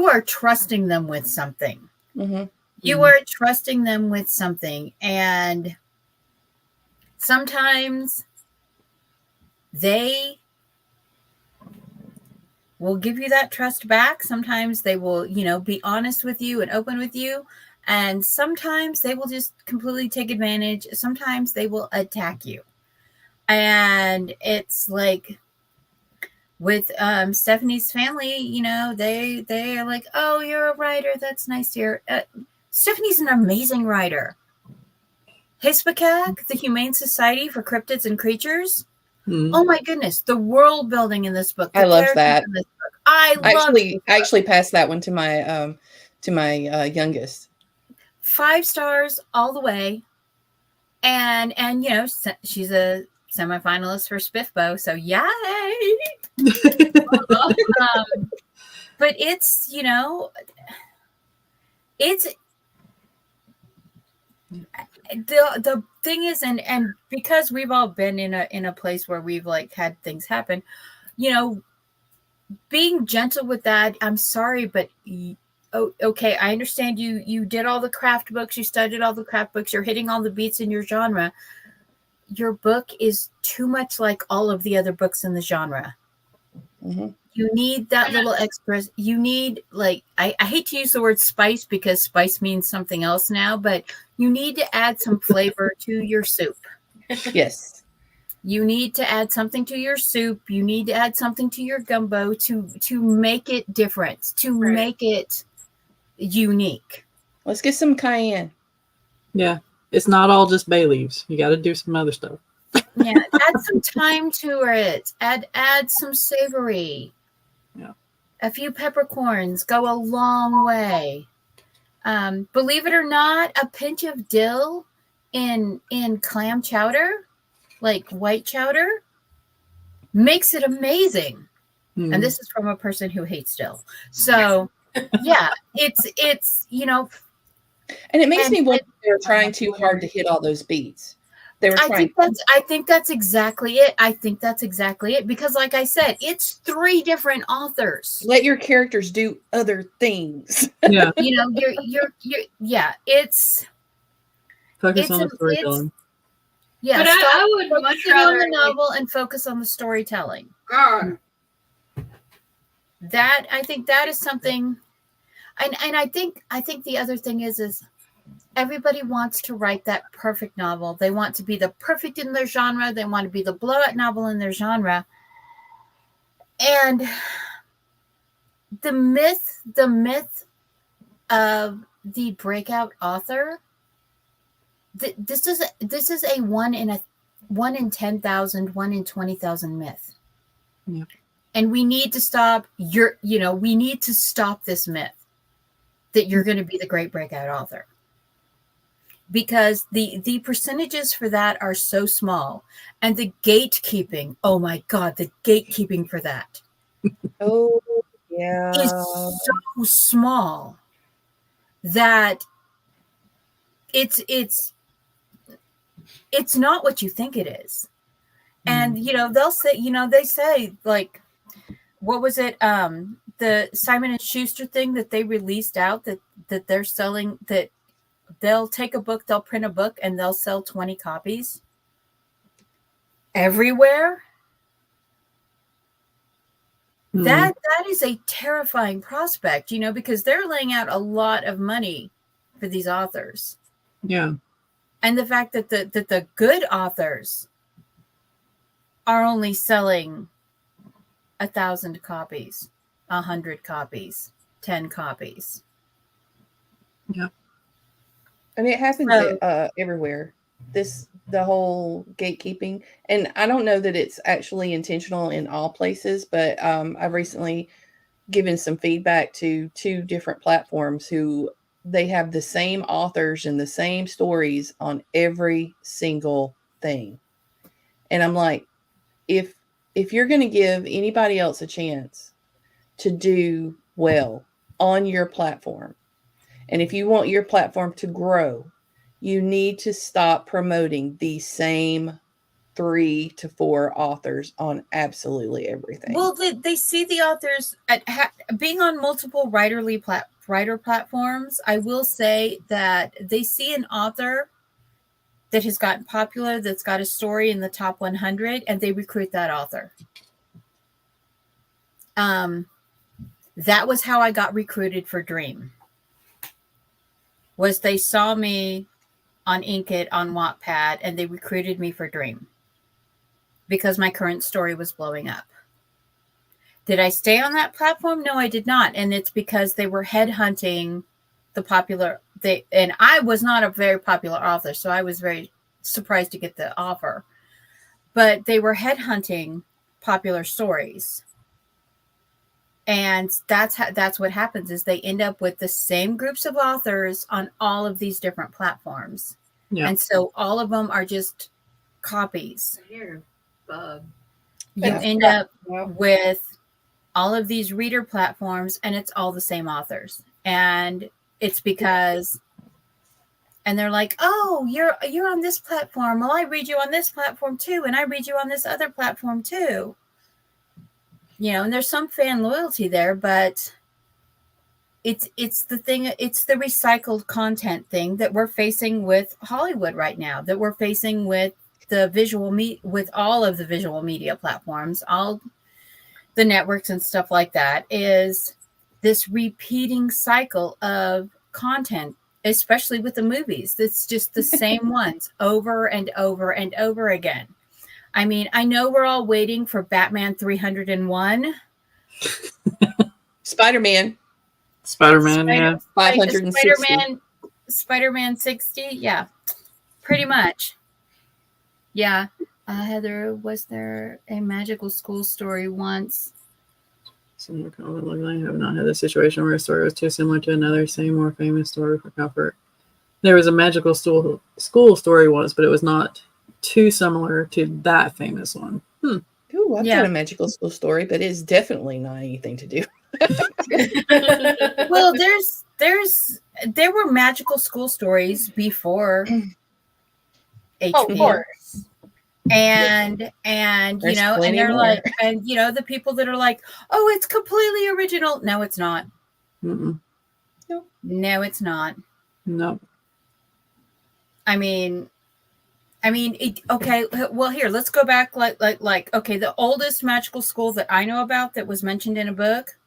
are trusting them with something. Mm-hmm. You are trusting them with something, and sometimes they will give you that trust back. Sometimes they will, be honest with you and open with you, and sometimes they will just completely take advantage. Sometimes they will attack you, and it's like, with Stephanie's family, they are like, oh, you're a writer. That's nice to hear. Stephanie's an amazing writer. HISPACAC, the Humane Society for Cryptids and Creatures. Oh my goodness, the world building in this book. I love that. I actually passed that one to my youngest. 5 stars all the way, and she's a semifinalist for Spiffbo, so yay! But it's the thing is, and because we've all been in a place where we've like had things happen, being gentle with that. I'm sorry, but okay, I understand you did all the craft books, you studied all the craft books, you're hitting all the beats in your genre. Your book is too much like all of the other books in the genre. Mm-hmm. You need that little extra. You need, like, I hate to use the word spice because spice means something else now, but you need to add some flavor to your soup. Yes. You need to add something to your soup. You need to add something to your gumbo to make it different, to make it unique. Let's get some cayenne. Yeah. It's not all just bay leaves. You got to do some other stuff. Yeah, add some thyme to it. Add some savory. Yeah. A few peppercorns go a long way. Believe it or not, a pinch of dill in clam chowder, like white chowder, makes it amazing. Mm. And this is from a person who hates dill. So yeah, it's And it makes me wonder if they're trying too hard to hit all those beats. They were trying. I think that's exactly it. I think that's exactly it. Because like I said, it's 3 different authors. Let your characters do other things. Yeah. You're it's Focus on the storytelling. Yeah, But I would much rather on the novel and focus on the storytelling. God. That, I think that is something, and I think the other thing is everybody wants to write that perfect novel. They want to be the perfect in their genre. They want to be the blowout novel in their genre. And the myth of the breakout author, this is a 1 in 10,000, 1 in 20,000 myth. Yeah. And we need to stop we need to stop this myth that you're going to be the great breakout author. Because the percentages for that are so small. And the gatekeeping, oh my God, the gatekeeping for that Oh, yeah. is so small that it's not what you think it is. And they'll say, they say, like, what was it, the Simon and Schuster thing that they released out that they're selling, that they'll take a book, they'll print a book, and they'll sell 20 copies everywhere. That is a terrifying prospect, because they're laying out a lot of money for these authors. Yeah. And the fact that the good authors are only selling 1,000 copies, 100 copies, 10 copies. Yeah. And it happens everywhere. The whole gatekeeping. And I don't know that it's actually intentional in all places, but I've recently given some feedback to 2 different platforms who they have the same authors and the same stories on every single thing. And I'm like, if you're going to give anybody else a chance to do well on your platform, and if you want your platform to grow, you need to stop promoting the same 3 to 4 authors on absolutely everything. Well, they see the authors being on multiple writer platforms. I will say that they see an author that has gotten popular, that's got a story in the top 100, and they recruit that author. That was how I got recruited for Dream. Was they saw me on Inkit, on Wattpad, and they recruited me for Dream because my current story was blowing up. Did I stay on that platform? No, I did not. And it's because they were headhunting the popular, and I was not a very popular author, so I was very surprised to get the offer. But they were headhunting popular stories. And that's what happens, is they end up with the same groups of authors on all of these different platforms. Yeah. And so all of them are just copies. Here, bug. You end up with all of these reader platforms, and it's all the same authors. And it's because, and they're like, oh, you're on this platform. Well, I read you on this platform too. And I read you on this other platform too. And there's some fan loyalty there, but it's the thing, it's the recycled content thing that we're facing with Hollywood right now, that we're facing with the with all of the visual media platforms, all the networks and stuff like that, is this repeating cycle of content, especially with the movies. It's just the same ones over and over and over again. I mean, I know we're all waiting for Batman 301. Spider-Man. Yeah. 560. Spider-Man 60. Yeah, pretty much. Yeah. Heather, was there a magical school story once? Some I have not had a situation where a story was too similar to another same or famous story for comfort. There was a magical school story once, but it was not too similar to that famous one. Ooh, I've got a magical school story, but it's definitely not anything to do. Well, there were magical school stories before HP. Oh, of course. And you There's know, and plenty they're more. like, and you know, the people that are like, oh, it's completely original. No, it's not. Mm-mm. No, it's not. No. I mean, okay. Well, here, let's go back. Like, okay, the oldest magical school that I know about that was mentioned in a book,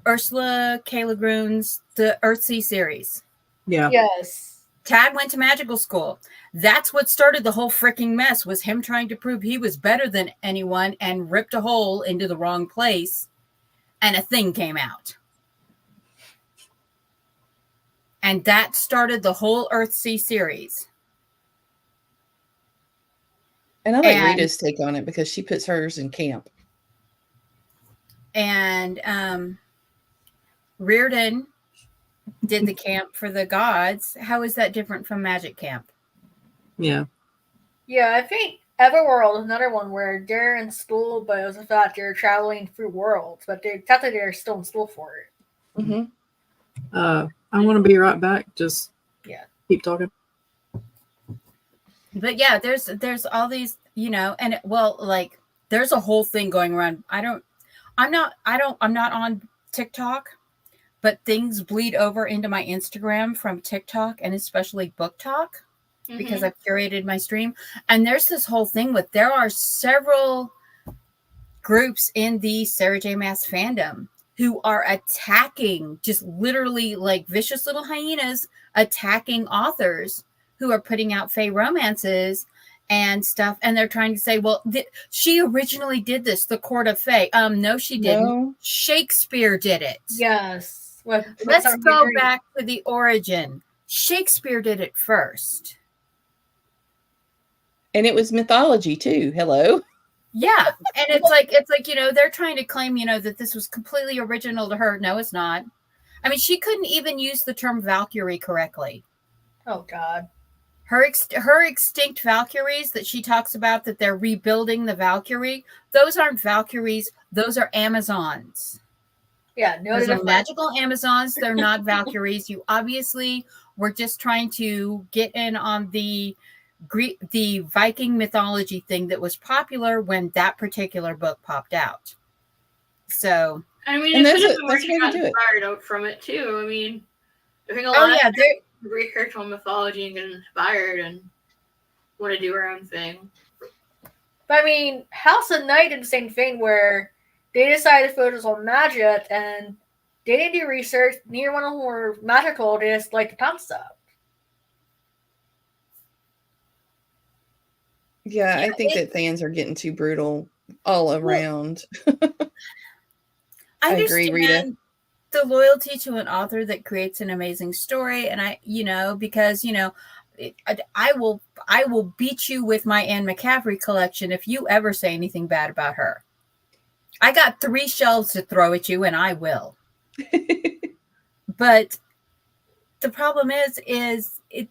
Ursula K. Le Guin's The Earthsea series. Yeah. Yes. Tad went to magical school. That's what started the whole freaking mess, was him trying to prove he was better than anyone and ripped a hole into the wrong place, and a thing came out. And that started the whole Earthsea series. And I like Rita's take on it because she puts hers in camp. And Reardon did the camp for the gods. How is that different from magic camp? Yeah. Yeah, I think Everworld is another one where they're in school, but it was the fact they're traveling through worlds, but technically they're still in school for it. Mm-hmm. I want to be right back. Just keep talking. But yeah, there's all these, you know, and well, like there's a whole thing going around. I'm not on TikTok, but things bleed over into my Instagram from TikTok and especially Book Talk, because I've curated my stream. And there's this whole thing with, there are several groups in the Sarah J. Maas fandom who are attacking, just literally like vicious little hyenas, attacking authors who are putting out fae romances and stuff. And they're trying to say, well, she originally did this, the Court of Fae. No, she didn't. No. Shakespeare did it. Yes. Let's go back to the origin. Shakespeare did it first. And it was mythology too. Hello. Yeah. And it's like, you know, they're trying to claim, you know, that this was completely original to her. No, it's not. I mean, she couldn't even use the term Valkyrie correctly. Oh, God. Her extinct Valkyries that she talks about, that they're rebuilding the Valkyrie, those aren't Valkyries. Those are Amazons. Yeah, no, those are magical Amazons. They're not Valkyries. You obviously were just trying to get in on the Viking mythology thing that was popular when that particular book popped out. So, I mean, that's where she got inspired out from it too. I mean, I think a lot of research on mythology and get inspired and want to do her own thing. But I mean, House of Night did the same thing where they decided to focus on magic and they didn't do research. Neither one of them were magical. They just liked the concept. Yeah, I think that fans are getting too brutal all around. I agree, Rita. The loyalty to an author that creates an amazing story, and because I will beat you with my Anne McCaffrey collection if you ever say anything bad about her. I got 3 shelves to throw at you, and I will. But the problem is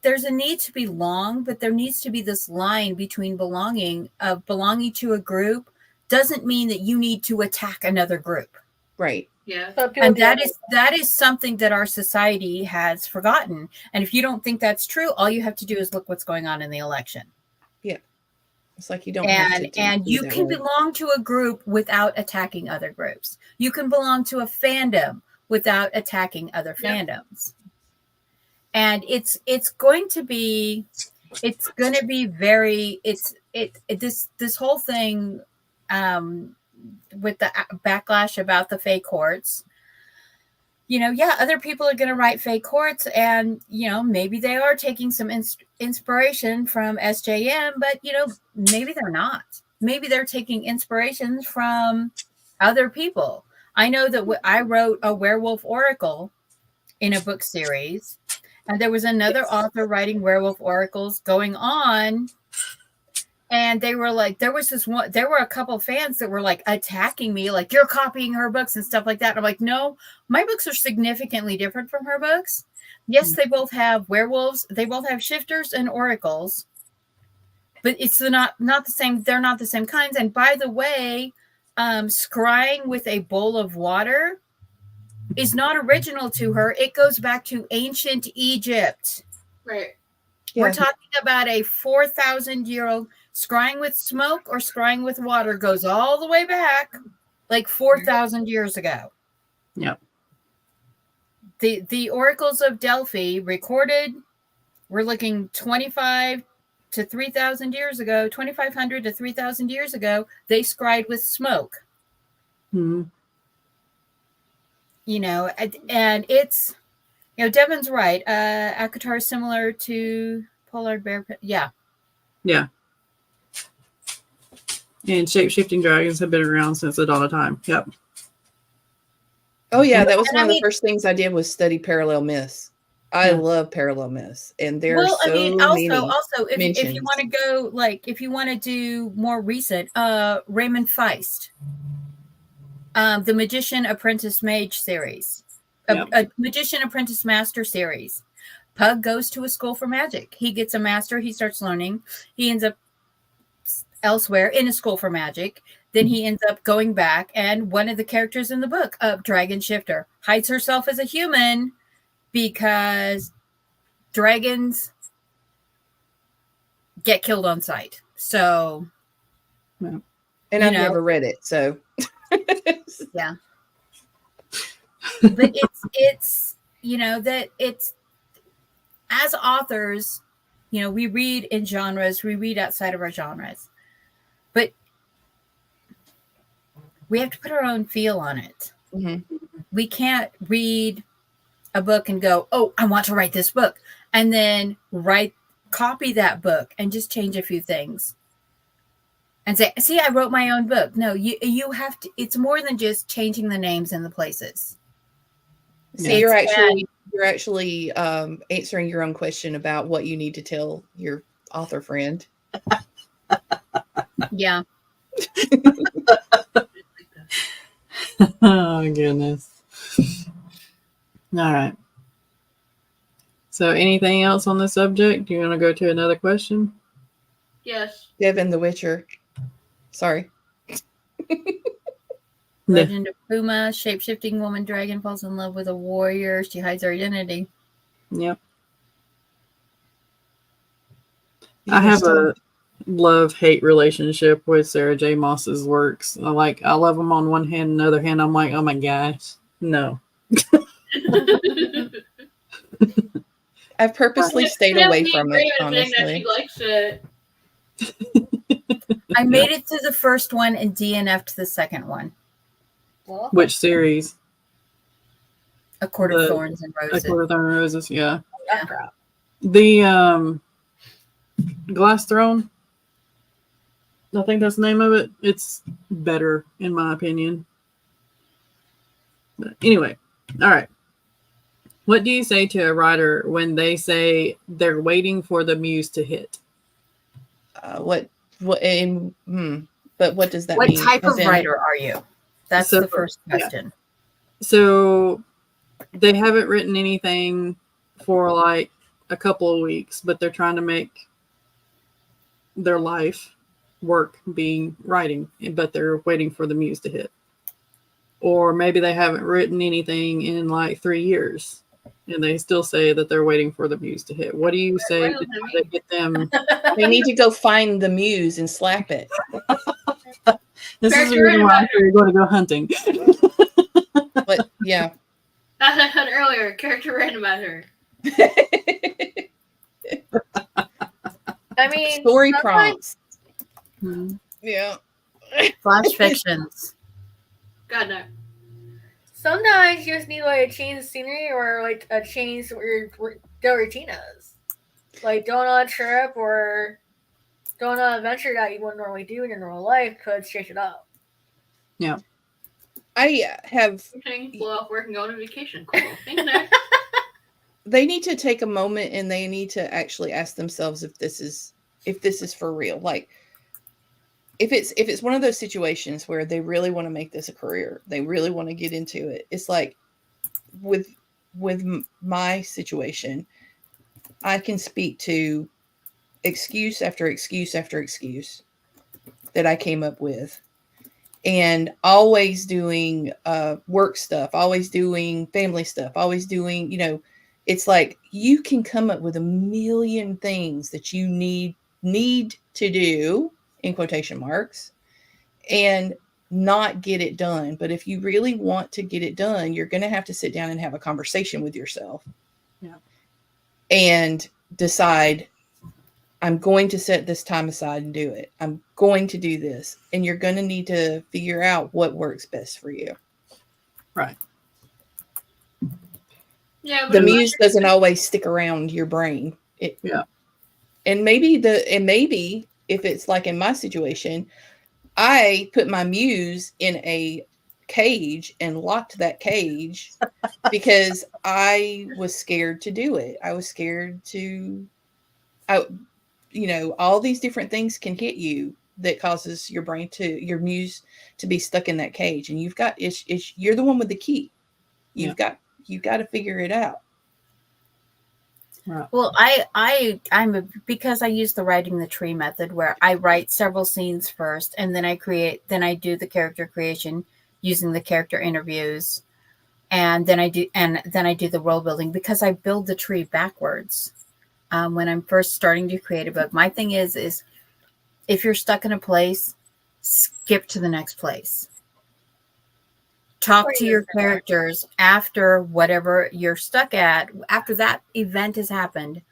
there's a need to be long, but there needs to be this line between belonging to a group doesn't mean that you need to attack another group. Right. Yeah. And that is something that our society has forgotten. And if you don't think that's true, all you have to do is look what's going on in the election. Yeah. It's like you don't have to and you can belong to a group without attacking other groups. You can belong to a fandom without attacking other Yep. fandoms. And it's going to be very this whole thing with the backlash about the fake courts. Other people are going to write fake courts, and maybe they are taking some inspiration from SJM, but maybe they're not. Maybe they're taking inspirations from other people. I know that I wrote a werewolf oracle in a book series, and there was another author writing werewolf oracles going on, and they were like, there were a couple of fans that were like attacking me, like, you're copying her books and stuff like that. And I'm like, no, my books are significantly different from her books. Yes, they both have werewolves, they both have shifters and oracles, but it's not the same. They're not the same kinds. And by the way, scrying with a bowl of water is not original to her. It goes back to ancient Egypt. Right. Yeah. We're talking about a 4,000-year-old. Scrying with smoke or scrying with water goes all the way back, like 4,000 years ago. Yep. The oracles of Delphi recorded, we're looking 2,500 to 3,000 years ago, 2,500 to 3,000 years ago, they scried with smoke. Mm-hmm. And it's, Devin's right. Akatar is similar to Polar Bear. Yeah. Yeah. And shape-shifting dragons have been around since the dawn of time. Yep. Oh yeah, that was And one I of the mean- first things I did was study parallel myths. I Yeah. love parallel myths, and there are so many. Also, if you mentions. want to go, like, if you want to do more recent, Raymond Feist, the Magician Apprentice Mage series, Yep. a Magician Apprentice Master series. Pug goes to a school for magic. He gets a master. He starts learning. He ends up elsewhere in a school for magic. Then he ends up going back, and one of the characters in the book, Dragon Shifter, hides herself as a human because dragons get killed on sight. So, And you I've know. never read it, so yeah. But it's that it's, as authors, we read in genres, we read outside of our genres, but we have to put our own feel on it. Mhm. We can't read a book and go, oh, I want to write this book, and then copy that book and just change a few things and say, see, I wrote my own book. No, you have to, it's more than just changing the names and the places. So you're actually answering your own question about what you need to tell your author friend. Yeah. Oh, goodness. All right. So anything else on the subject? Do you want to go to another question? Yes. Devin the Witcher. Sorry. Legend of Puma, shape-shifting woman dragon falls in love with a warrior. She hides her identity. Yep. I have a love-hate relationship with Sarah J. Maas's works. I love them on one hand, on the other hand, I'm like, oh my gosh, no. I've purposely stayed away from it, Saying that honestly. she likes it. I made it to the first one and DNF'd the second one. Well, Which series? A Court of Thorns and A Roses. Court of Thorns and Roses, yeah. that crap. The Glass Throne, I think that's the name of it. It's better, in my opinion. But anyway, all right. What do you say to a writer when they say they're waiting for the muse to hit? But what does that What mean? type As of in- writer are you? That's So, the first yeah. question. So they haven't written anything for like a couple of weeks, but they're trying to make their life work being writing, but they're waiting for the muse to hit. Or maybe they haven't written anything in like 3 years and they still say that they're waiting for the muse to hit. What do you say to try to get them? They need to go find the muse and slap it. This Fair is the reason why you're going to go hunting. But yeah, As I said earlier, character randomizer. I mean, Story sometimes- prompts. Mhm. Yeah. Flash fictions. God no. Sometimes you just need like a change of scenery or like a change to what your daily routine is. Like going on a trip or going on an adventure that you wouldn't normally do in your normal life could shake it up. I have. Thing, blow off work and go on a vacation. Cool. Thanks, Nick. They need to take a moment and they need to actually ask themselves if this is for real. Like, if it's one of those situations where they really want to make this a career, they really want to get into it. It's like with my situation, I can speak to excuse after excuse after excuse that I came up with, and always doing work stuff, always doing family stuff, always doing, it's like you can come up with a million things that you need to do, in quotation marks, and not get it done. But if you really want to get it done, you're going to have to sit down and have a conversation with yourself. Yeah. And decide, I'm going to set this time aside and do it. I'm going to do this. And you're going to need to figure out what works best for you. Right. Yeah, but The muse doesn't always stick around your brain. Yeah. And maybe if it's like in my situation, I put my muse in a cage and locked that cage because I was scared to do it. I was scared to, all these different things can hit you that causes your muse to be stuck in that cage. And you're the one with the key. You've got to figure it out. Right. Well, because I use the writing the tree method, where I write several scenes first, and then I do the character creation using the character interviews, and then I do the world building, because I build the tree backwards. When I'm first starting to create a book, my thing is if you're stuck in a place, skip to the next place. Talk to your characters after whatever you're stuck at, after that event has happened.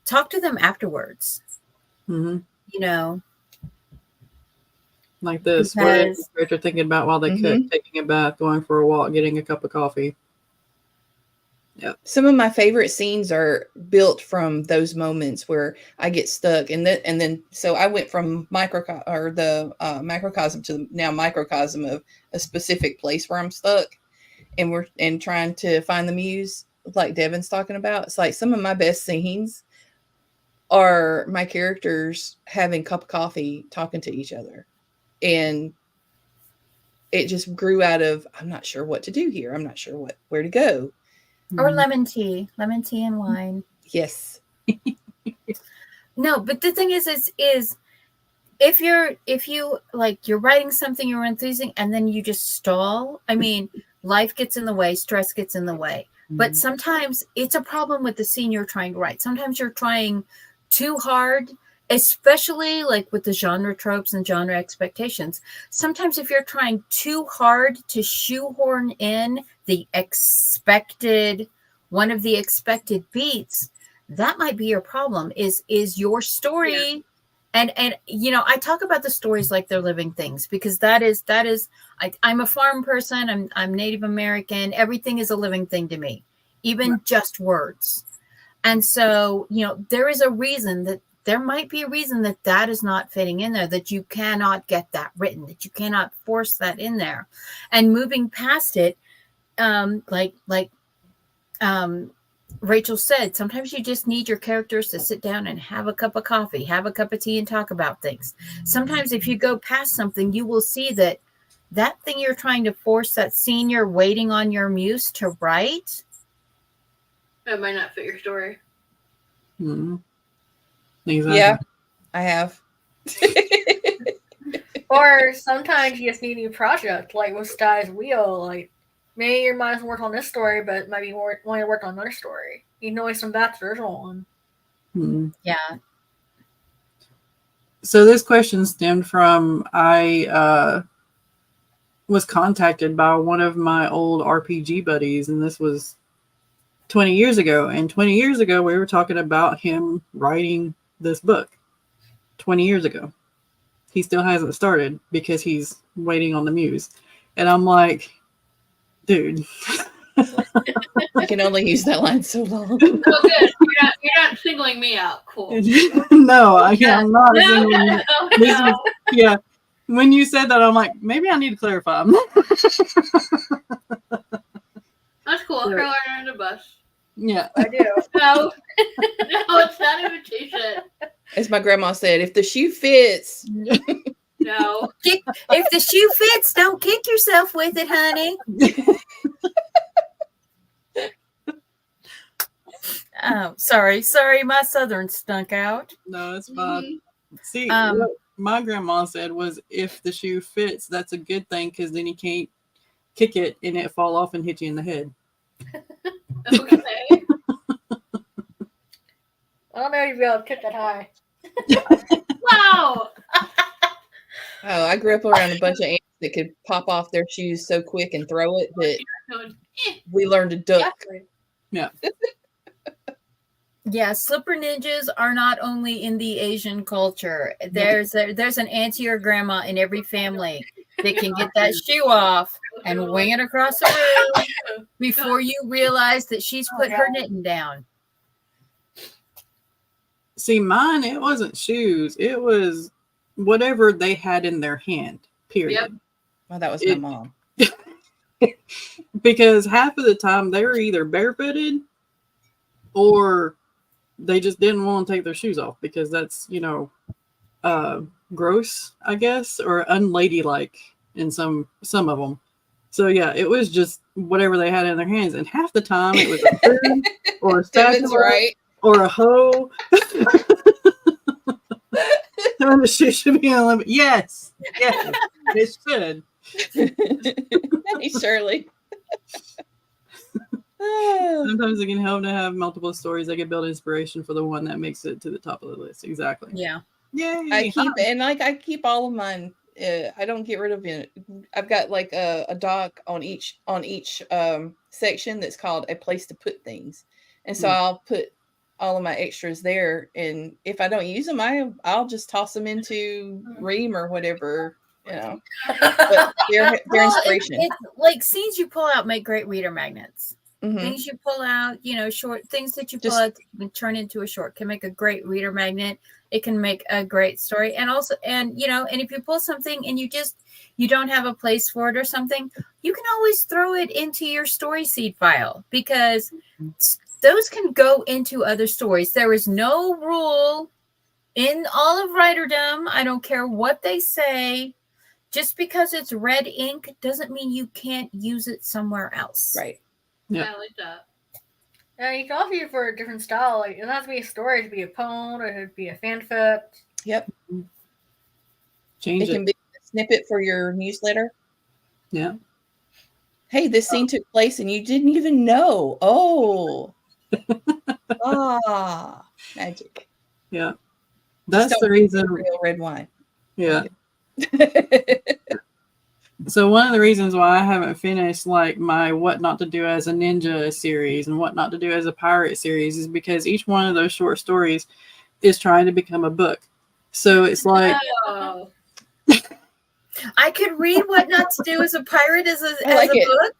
Talk to them afterwards. Mm-hmm. Like this, what is you're thinking about while they cook, taking a bath, going for a walk, getting a cup of coffee. Yeah. Some of my favorite scenes are built from those moments where I get stuck, and then so I went from macrocosm to now microcosm of a specific place where I'm stuck, and trying to find the muse, like Devin's talking about. It's like some of my best scenes are my characters having a cup of coffee, talking to each other, and it just grew out of, I'm not sure what to do here. I'm not sure where to go. Or lemon tea and wine. Yes. No, but the thing is if you like, you're writing something you're enthusing and then you just stall. I mean, life gets in the way, stress gets in the way. But sometimes it's a problem with the scene you're trying to write. Sometimes you're trying too hard, especially like with the genre tropes and genre expectations. Sometimes if you're trying too hard to shoehorn in one of the expected beats, that might be your problem, is your story. And I talk about the stories like they're living things, because that is I'm a farm person. I'm Native American. Everything is a living thing to me, even just words. And so, there might be a reason that is not fitting in there, that you cannot get that written, that you cannot force that in there. And moving past it, Rachel said, sometimes you just need your characters to sit down and have a cup of coffee, have a cup of tea, and talk about things. Sometimes if you go past something, you will see that thing you're trying to force, that scene you're waiting on your muse to write, It might not fit your story. Mm-hmm. Exactly. Yeah, I have. Or sometimes you just need a new project, like with Skye's Wheel. Like, maybe your mind doesn't work on this story, but it might be wanting to work on another story. You can always come back to the original one. Mm-hmm. Yeah. So this question stemmed from I was contacted by one of my old RPG buddies, and this was 20 years ago. And 20 years ago, we were talking about him writing this book. 20 years ago. He still hasn't started because he's waiting on the muse. And I'm like, dude. I can only use that line so long. Oh, good. You're not singling me out. Cool. No, I'm not. No. Yeah. When you said that, I'm like, maybe I need to clarify. That's cool. Throw her under the bus. Yeah. I do. No. No, it's not an invitation. As my grandma said, if the shoe fits. No. If the shoe fits, don't kick yourself with it, honey. Oh, sorry, my southern stunk out. No, it's fine. See, Um, what my grandma said was, if the shoe fits, that's a good thing because then you can't kick it and it fall off and hit you in the head. Okay. I don't know if you'll be able to kick that high. Wow. Oh, I grew up around a bunch of ants that could pop off their shoes so quick and throw it that we learned to duck. Yeah. Yeah, slipper ninjas are not only in the Asian culture. There's an auntie or grandma in every family that can get that shoe off and wing it across the room before you realize that she's put her knitting down. See, mine, it wasn't shoes. It was whatever they had in their hand, period. Yep. Oh, that was my mom. Because half of the time they were either barefooted or they just didn't want to take their shoes off because that's, gross, I guess, or unladylike in some of them. So yeah, it was just whatever they had in their hands, and half the time it was a spoon or a spatula Right. or a hoe. And the shoe should be on limit. Yes, it should. Hey, Shirley. Sometimes it can help to have multiple stories that can build inspiration for the one that makes it to the top of the list. Exactly. Yeah. Yay. I keep all of mine. I don't get rid of it. I've got like a doc on each section that's called a place to put things, and so I'll put all of my extras there. And if I don't use them, I'll just toss them into Ream or whatever. But they're inspiration. It's like scenes you pull out make great reader magnets. Mhm. Things you pull out, short things that you pull out and turn into a short can make a great reader magnet. It can make a great story. And also, and if you pull something and you don't have a place for it or something, you can always throw it into your story seed file because those can go into other stories. There is no rule in all of writerdom. I don't care what they say. Just because it's red ink doesn't mean you can't use it somewhere else. Right. Yeah. I like that. Yeah, you can also use it for a different style. Like, it doesn't have to be a story. It could be a poem. Or it could be a fanfic. Yep. Change It it. can be a snippet for your newsletter. Yeah. Hey, this scene took place and you didn't even know. Oh. Magic. Yeah. Just That's don't the use reason. real red wine. Yeah. So one of the reasons why I haven't finished like my What Not to Do as a Ninja series and What Not to Do as a Pirate series is because each one of those short stories is trying to become a book. So it's like Oh. I could read What Not to Do as a Pirate as a I like it. book.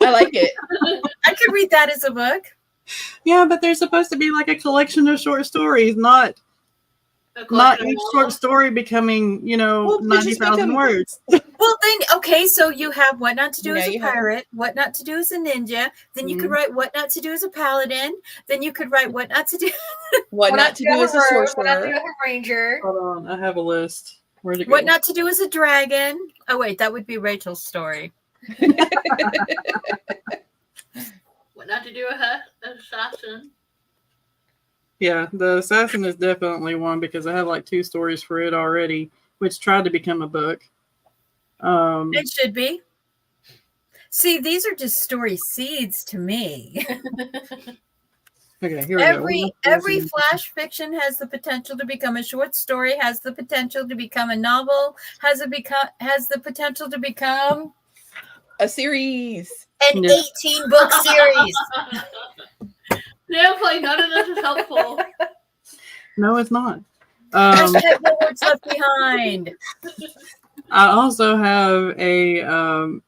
I like it. I could read that as a book. yeah, but they're supposed to be like a collection of short stories, not each short story becoming, Well, they just 90,000 become- words. Well, then, okay, so you have What Not to Do Yeah, as a you have- Pirate, What Not to Do as a Ninja. Then you could write What Not to Do as a Paladin. Then you could write What Not to Do. What not to do as a What not to do sorcerer. as a ranger. Hold on, I have a list. Where'd it go? What Not to Do as a Dragon. Oh, wait, that would be Rachel's story. What not to do as an assassin. Yeah, the Assassin is definitely one because I have like 2 stories for it already, which tried to become a book. It should be. See, these are just story seeds to me. Okay, here we Every go. flash fiction has the potential to become a short story, has the potential to become a novel, has the potential to become A series. an Yeah. 18-book series. Definitely none of this is helpful. No, it's not. Hashtag no words left behind. I also have a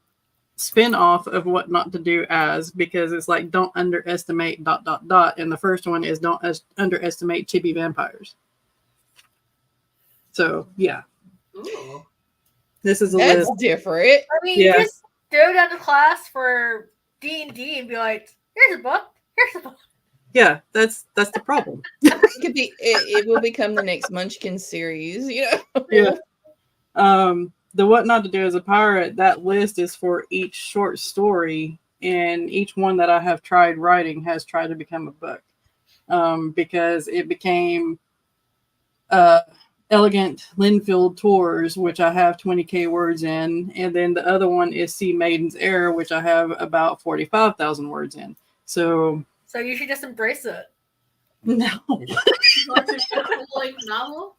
spin-off of what not to do as, because it's like don't underestimate ... and the first one is don't underestimate chibi vampires. So yeah, Ooh. this is a That's list. different. I mean, you Yeah. just go down to class for D&D and be like, here's a book, here's a book. Yeah, that's the problem. It could be. It will become the next Munchkin series. You know. Yeah. The what not to do as a pirate, that list is for each short story, and each one that I have tried writing has tried to become a book. Because it became Elegant Linfield Tours, which I have 20k words in, and then the other one is Sea Maiden's Air, which I have about 45,000 words in. So you should just embrace it. no. Like novel?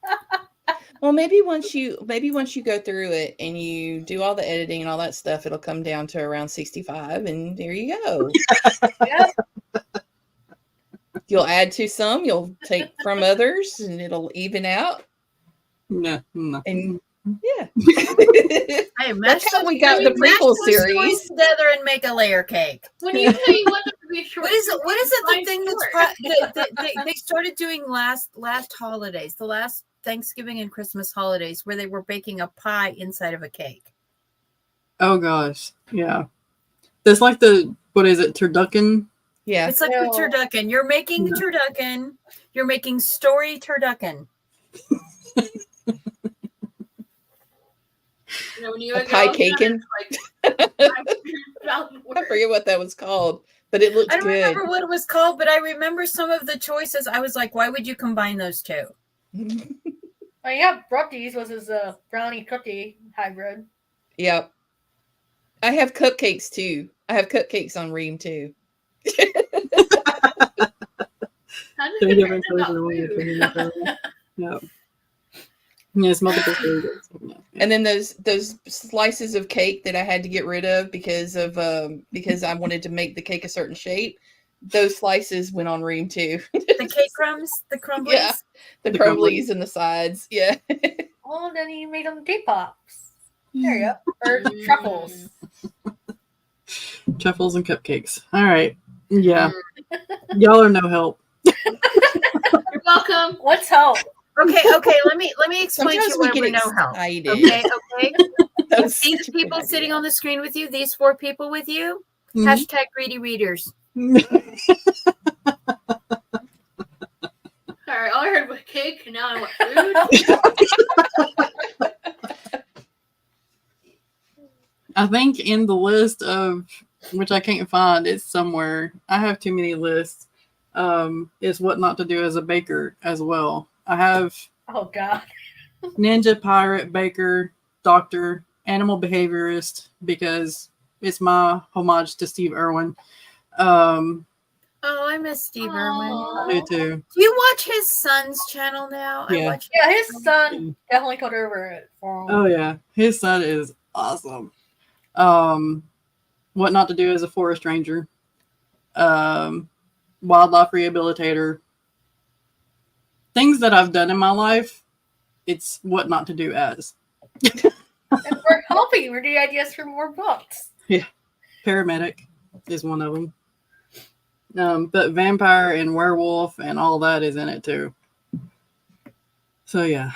Well, maybe once you go through it and you do all the editing and all that stuff, it'll come down to around 65, and there you go. Yep. You'll add to some, you'll take from others, and it'll even out. No. And yeah, Hey, that's how we got the prequel series together and make a layer cake. When you say you want them to be short, What is it? What is it? The thing short. that's they started doing last holidays, the last Thanksgiving and Christmas holidays, where they were baking a pie inside of a cake. Oh gosh, yeah. That's like what is it, turducken? Yeah, It's like the turducken. You're making the turducken. You're making story turducken. When you a pie caking. I forget what that was called, but it looked I don't good. remember what it was called, but I remember some of the choices. I was like, why would you combine those two? Oh yeah, Brookies was his brownie cookie hybrid. Yep. I have cupcakes too. I have cupcakes on Ream too. How did you learn about food? No. Yes, multiple flavors. And then those slices of cake that I had to get rid of because I wanted to make the cake a certain shape. Those slices went on Ream too. The cake crumbs, the crumblies. Yeah, the crumblies and the sides. Yeah. Oh, then you made them Deppops. There you go. Or truffles. Truffles and cupcakes. All right. Yeah. Y'all are no help. You're welcome. What's help? Okay. Let me explain Sometimes to you we why get we're no help. excited. Okay. That's These such a people good sitting idea. on the screen with you, these 4 people with you, Mhm. hashtag greedy readers. Sorry, all I heard was cake, and now I want food. I think in the list of which I can't find, it's somewhere. I have too many lists. Is what not to do as a baker as well. I have Oh god. ninja, pirate, baker, doctor, animal behaviorist, because it's my homage to Steve Irwin. Oh, I miss Steve Irwin. I do too. Do you watch his son's channel now? Yeah. Yeah, his son definitely took over it for him. Oh yeah, his son is awesome. What not to do as a forest ranger, wildlife rehabilitator. Things that I've done in my life, it's what not to do as. And we're helping you. We're getting ideas for more books. Yeah, paramedic is one of them. But vampire and werewolf and all that is in it too. So yeah.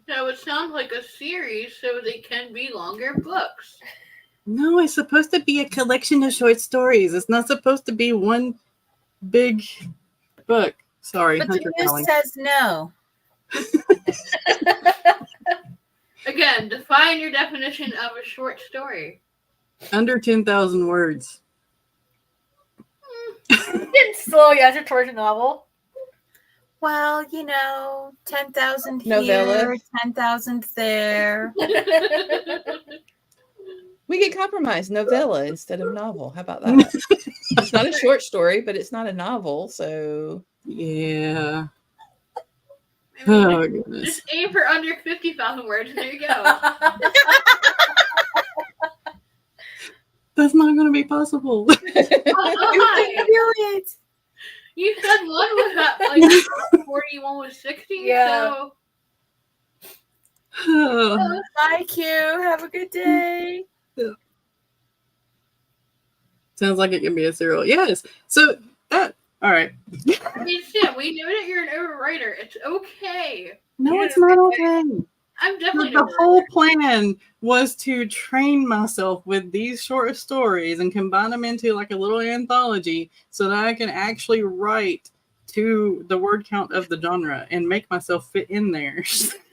So it sounds like a series, so they can be longer books. No, it's supposed to be a collection of short stories. It's not supposed to be one big book. Sorry, But Hunter the news Calling. says no. Again, define your definition of a short story. Under 10,000 words. Getting slowly as a towards a novel. Well, 10,000 Novella. here, 10,000 there. We get compromised. Novella instead of novel. How about that? It's not a short story, but it's not a novel. So Yeah. I mean, Oh goodness. just aim for under 50,000 words, and there you go. That's not going to be possible. Oh, hi. Do it. You said one was at 40, one was 60. Yeah. So Bye, Q. Have a good day. Sounds like it can be a serial. Yes. So that. All right. I mean, shit, we knew that you're an overwriter. It's okay. No, it's not okay. I'm definitely The whole plan was to train myself with these short stories and combine them into like a little anthology so that I can actually write to the word count of the genre and make myself fit in there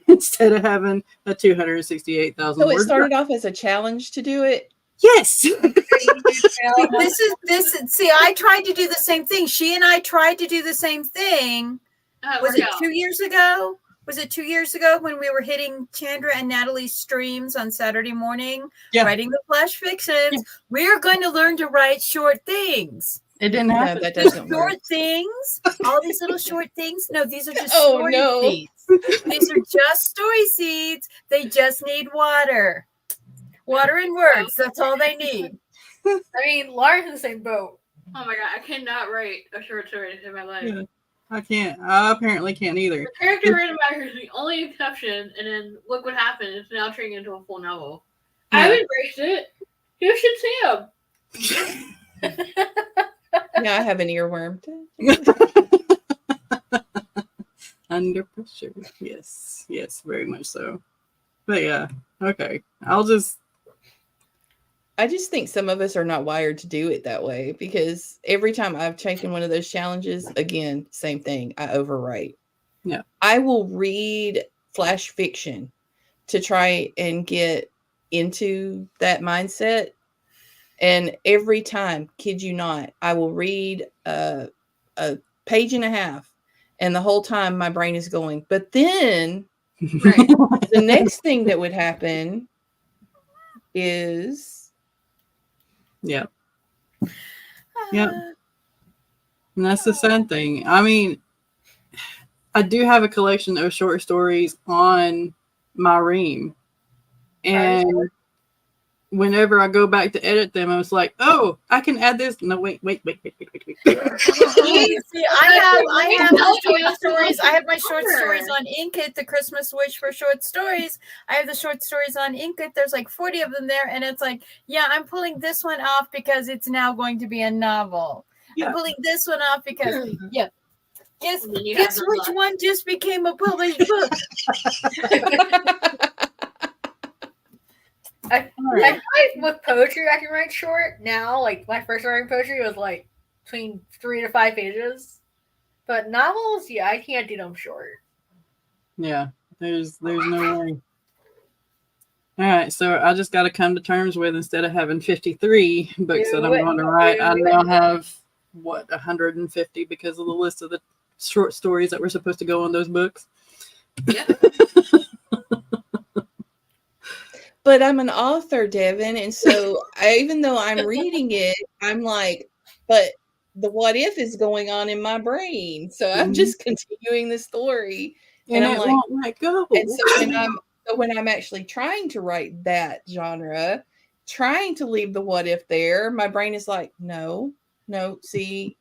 instead of having a 268,000 So word. it started off as a challenge to do it. Yes. See, I tried to do the same thing. She and I tried to do the same thing. Was it 2 years ago? Was it 2 years ago when we were hitting Chandra and Natalie's streams on Saturday morning, writing the flash fictions? Yeah. We're going to learn to write short things. It didn't happen. No, that doesn't short work. Things, all these little short things. No, these are just Oh, story no. seeds. These are just story seeds. They just need water. Water and words. That's all they need. I mean, Lauren's in the same boat. Oh my god, I cannot write a short story in my life. Yeah, I can't. I apparently can't either. The character randomizer is the only exception, and then look what happened. It's now turning into a full novel. Yeah. I've embraced it. You should see him. Yeah, I have an earworm. Under pressure. Yes. Yes, very much so. But yeah, okay. I just think some of us are not wired to do it that way because every time I've taken one of those challenges, again, same thing. I overwrite. Yeah. I will read flash fiction to try and get into that mindset. And every time, kid you not, I will read a page and a half. And the whole time my brain is going, but then the next thing that would happen is... Yeah. Yeah. And that's the sad thing. I mean, I do have a collection of short stories on my Ream. And whenever I go back to edit them, I was like, oh, I can add this. No, wait. See, I have my short stories. I have my short stories on Inkit, the Christmas wish for short stories. I have the short stories on Inkit. There's like 40 of them there, and it's like, yeah, I'm pulling this one off because it's now going to be a novel. Yeah. I'm pulling this one off because guess which one just became a published book. I find with poetry I can write short now. Like my first writing poetry was like between 3 to 5 pages, but novels, yeah, I can't do them short. Yeah, there's no way. All right, so I just got to come to terms with, instead of having 53 books that I'm going to write, I now have 150 because of the list of the short stories that were supposed to go on those books. Yeah. But I'm an author, Devin, and so even though I'm reading it, I'm like, but the what if is going on in my brain. So I'm just continuing the story, and I'm it like, won't let go. And so when I'm actually trying to write that genre, trying to leave the what if there, my brain is like, no, see,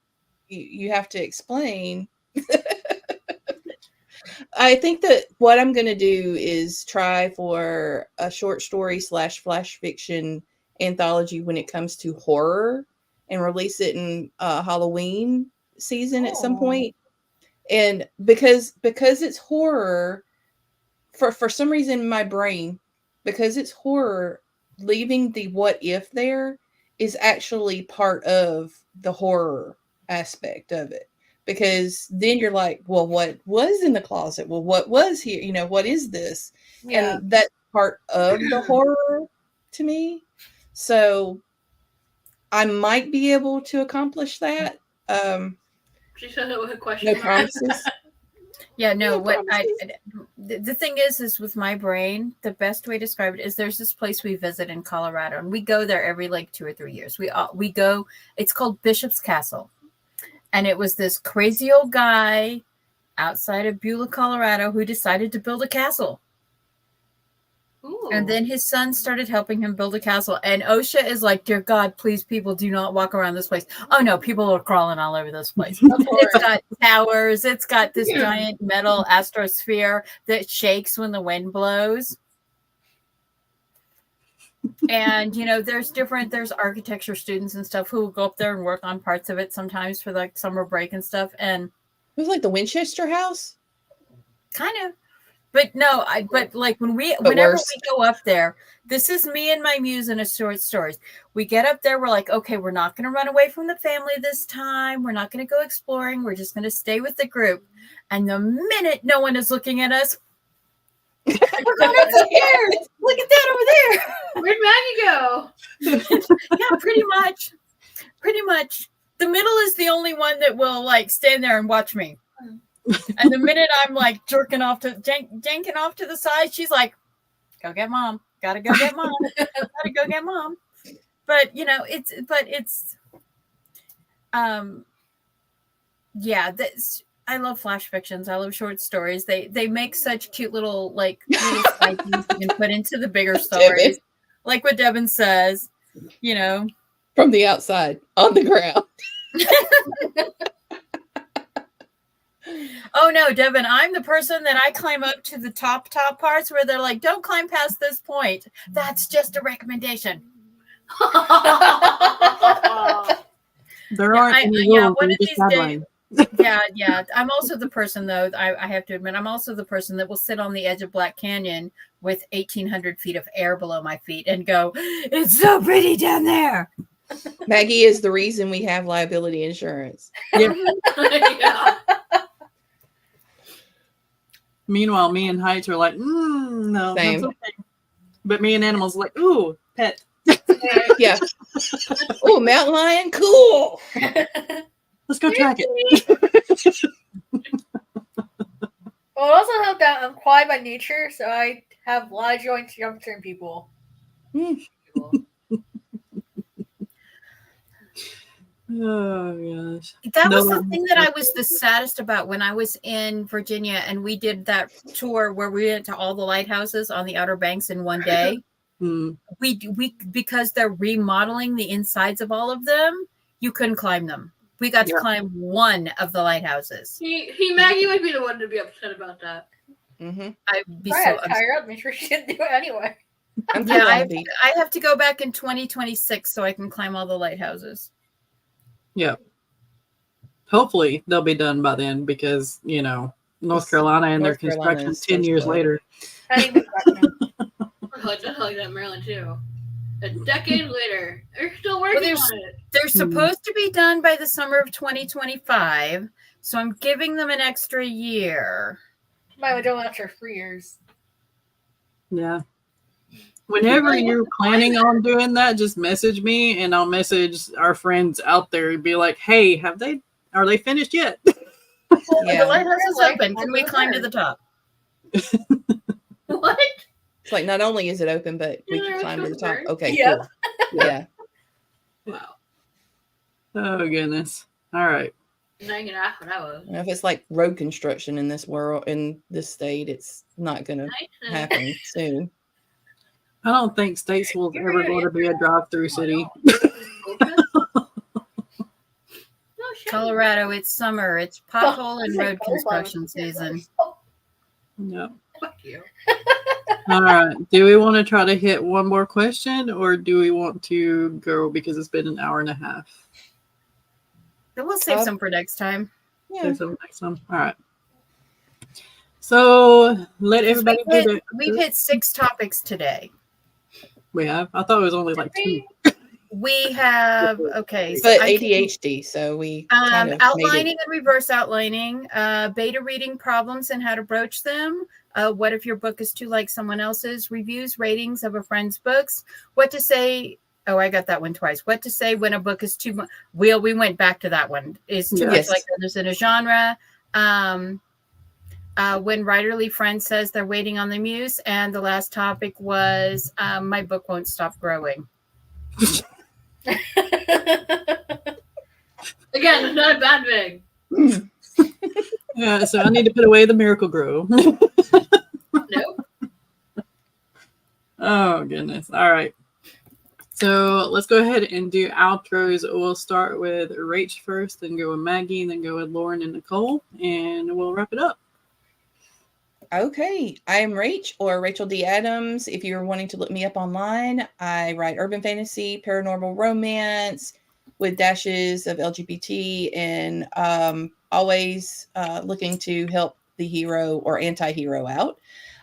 you have to explain. I think that what I'm going to do is try for a short story / flash fiction anthology when it comes to horror and release it in Halloween season at some point. And because it's horror, for some reason in my brain, because it's horror, leaving the what if there is actually part of the horror aspect of it. Because then you're like, well, what was in the closet? Well, what was here? You know, what is this? Yeah. And that's part of the horror to me. So I might be able to accomplish that. She said it with a question. No promises. Yeah, no, No what promises. the thing is with my brain, the best way to describe it is there's this place we visit in Colorado, and we go there every like 2 or 3 years. We go, it's called Bishop's Castle. And it was this crazy old guy outside of Beulah, Colorado, who decided to build a castle. Ooh. And then his son started helping him build a castle. And OSHA is like, dear God, please, people, do not walk around this place. Oh, no, people are crawling all over this place. Of course. It's got towers. It's got this giant metal astrosphere that shakes when the wind blows. And, you know, there's architecture students and stuff who will go up there and work on parts of it sometimes for like summer break and stuff. And It was like the Winchester House. kind of. But no, but like whenever worse. we go up there, this is me and my muse in a short stories. We get up there, we're like, okay, we're not going to run away from the family this time. We're not going to go exploring. We're just going to stay with the group. And the minute no one is looking at us, we're going upstairs. Look at that over there. Where'd Maggie go? Yeah, pretty much. Pretty much. The middle is the only one that will like stand there and watch me. And the minute I'm like janking off to the side, she's like, go get mom. Gotta go get mom. Gotta go get mom. But you know, I love flash fictions. I love short stories. They make such cute little side things you can put into the bigger stories. Like what Devin says, you know. From the outside, on the ground. Oh no, Devin, I'm the person that I climb up to the top parts where they're like, don't climb past this point. That's just a recommendation. There aren't any rules. One of just these days. guidelines. Yeah. I'm also the person, though, I have to admit, I'm also the person that will sit on the edge of Black Canyon with 1,800 feet of air below my feet and go, it's so pretty down there. Maggie is the reason we have liability insurance. Yeah. Yeah. Meanwhile, me and Heights are like, no, Same. that's okay. But me and Animals are like, ooh, pet. Yeah. Oh, mountain lion, cool. Let's go track it. Well, it also helped that I'm quiet by nature, so I have a lot of joy to jump certain people. Oh gosh. That was the thing that I was the saddest about when I was in Virginia and we did that tour where we went to all the lighthouses on the Outer Banks in one day. We because they're remodeling the insides of all of them, you couldn't climb them. We got to climb one of the lighthouses. Maggie would be the one to be upset about that. Mm-hmm. I'd be I so had to upset. tire up, make sure she didn't do it anyway. Yeah, I have to go back in 2026 so I can climb all the lighthouses. Yeah. Hopefully they'll be done by then because, you know, North Carolina and their construction 10 years later. I like that Maryland too. A decade later, they're still working on it. They're supposed to be done by the summer of 2025, so I'm giving them an extra year. Might have done after 3 years. Yeah. Whenever you're planning on doing that, just message me and I'll message our friends out there and be like, hey, are they finished yet? Yeah. The lighthouse is open. Can we climb to the top? What? It's like not only is it open, but we can climb to the top. Okay, Yeah. cool. Yeah. Wow. Oh goodness. All right. Now you can ask what I was. If it's like road construction in this world, in this state, it's not going to happen soon. I don't think Statesville's ever going to be a drive-through city. Colorado, it's summer. It's pothole and road construction season. No. Fuck you. All right. Do we want to try to hit one more question or do we want to go because it's been an hour and a half? We'll save some for next time. Yeah. Save some next time. All right. So let everybody do that. We've hit 6 topics today. We have? I thought it was only like 2. We have, okay. But ADHD, so we kind of outlining and reverse outlining, beta reading problems and how to broach them. What if your book is too like someone else's? Reviews, ratings of a friend's books. What to say. Oh, I got that one twice. What to say when a book is too much. We went back to that one. Is too much like others in a genre. When Writerly Friend says they're waiting on the muse, and the last topic was my book won't stop growing. Again, it's not a bad thing. Yeah, so I need to put away the Miracle Grow. Nope. Oh, goodness. All right. So let's go ahead and do outros. We'll start with Rach first, then go with Maggie, then go with Lauren and Nicole, and we'll wrap it up. Okay, I'm Rach, or Rachel D. Adams. If you're wanting to look me up online, I write urban fantasy, paranormal romance with dashes of LGBT, and always looking to help the hero or anti-hero out.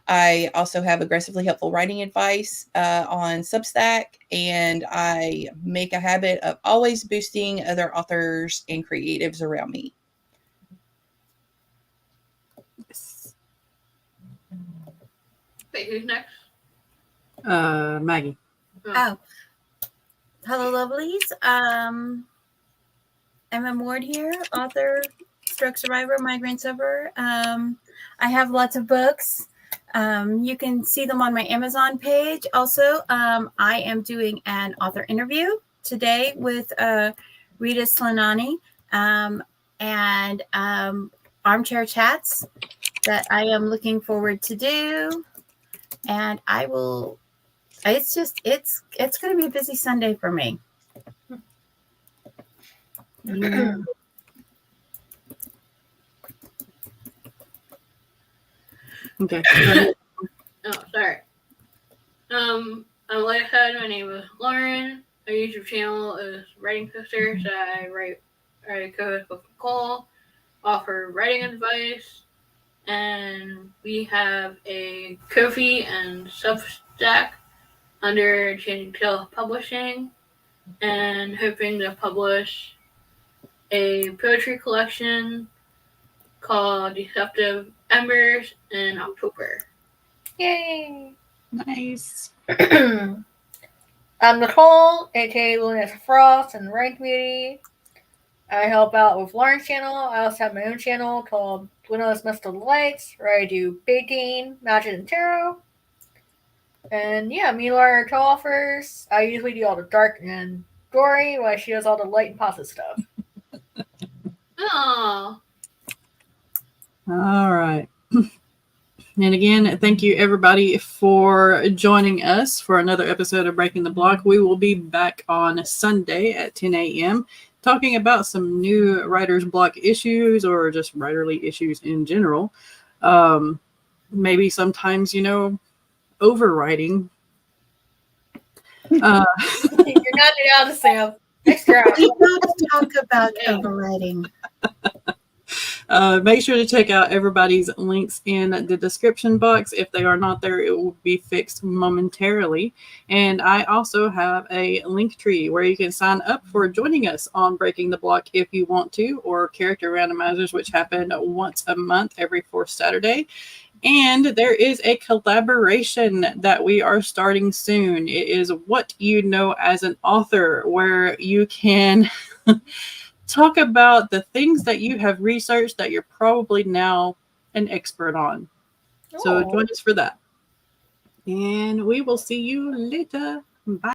I also have aggressively helpful writing advice on Substack, and I make a habit of always boosting other authors and creatives around me. Wait, who's next? Maggie. Oh. Hello, lovelies. Emma Ward here, author, stroke survivor, migraine sufferer. I have lots of books. You can see them on my Amazon page. Also, I am doing an author interview today with Rita Slanani and armchair chats that I am looking forward to do. And I will, it's going to be a busy Sunday for me. Yeah. Okay. Oh, sorry. Like I said, my name is Lauren. Our YouTube channel is Writing Sisters. I co-host with Nicole, offer writing advice, and we have a Ko-fi and Substack under Changing Tale Publishing, and hoping to publish a poetry collection called Deceptive Embers in October. Yay! Nice. I'm Nicole, aka Lunas Frost and Rank Beauty. I help out with Lauren's channel. I also have my own channel called Luna's Mystical Delights, where I do baking, magic, and tarot. And yeah, me and Lauren are co-authors. I usually do all the dark and gory, while she does all the light and positive stuff. Oh. All right. And again, thank you everybody for joining us for another episode of Breaking the Block. We will be back on Sunday at 10 a.m. talking about some new writer's block issues or just writerly issues in general. Maybe sometimes, overwriting. You're not allowed to say extra. We don't talk about overwriting. Make sure to check out everybody's links in the description box. If they are not there, it will be fixed momentarily. And I also have a link tree where you can sign up for joining us on Breaking the Block if you want to, or character randomizers, which happen once a month, every fourth Saturday. And there is a collaboration that we are starting soon. It is What You Know as an Author, where you can talk about the things that you have researched that you're probably now an expert on. So join us for that. And we will see you later. Bye.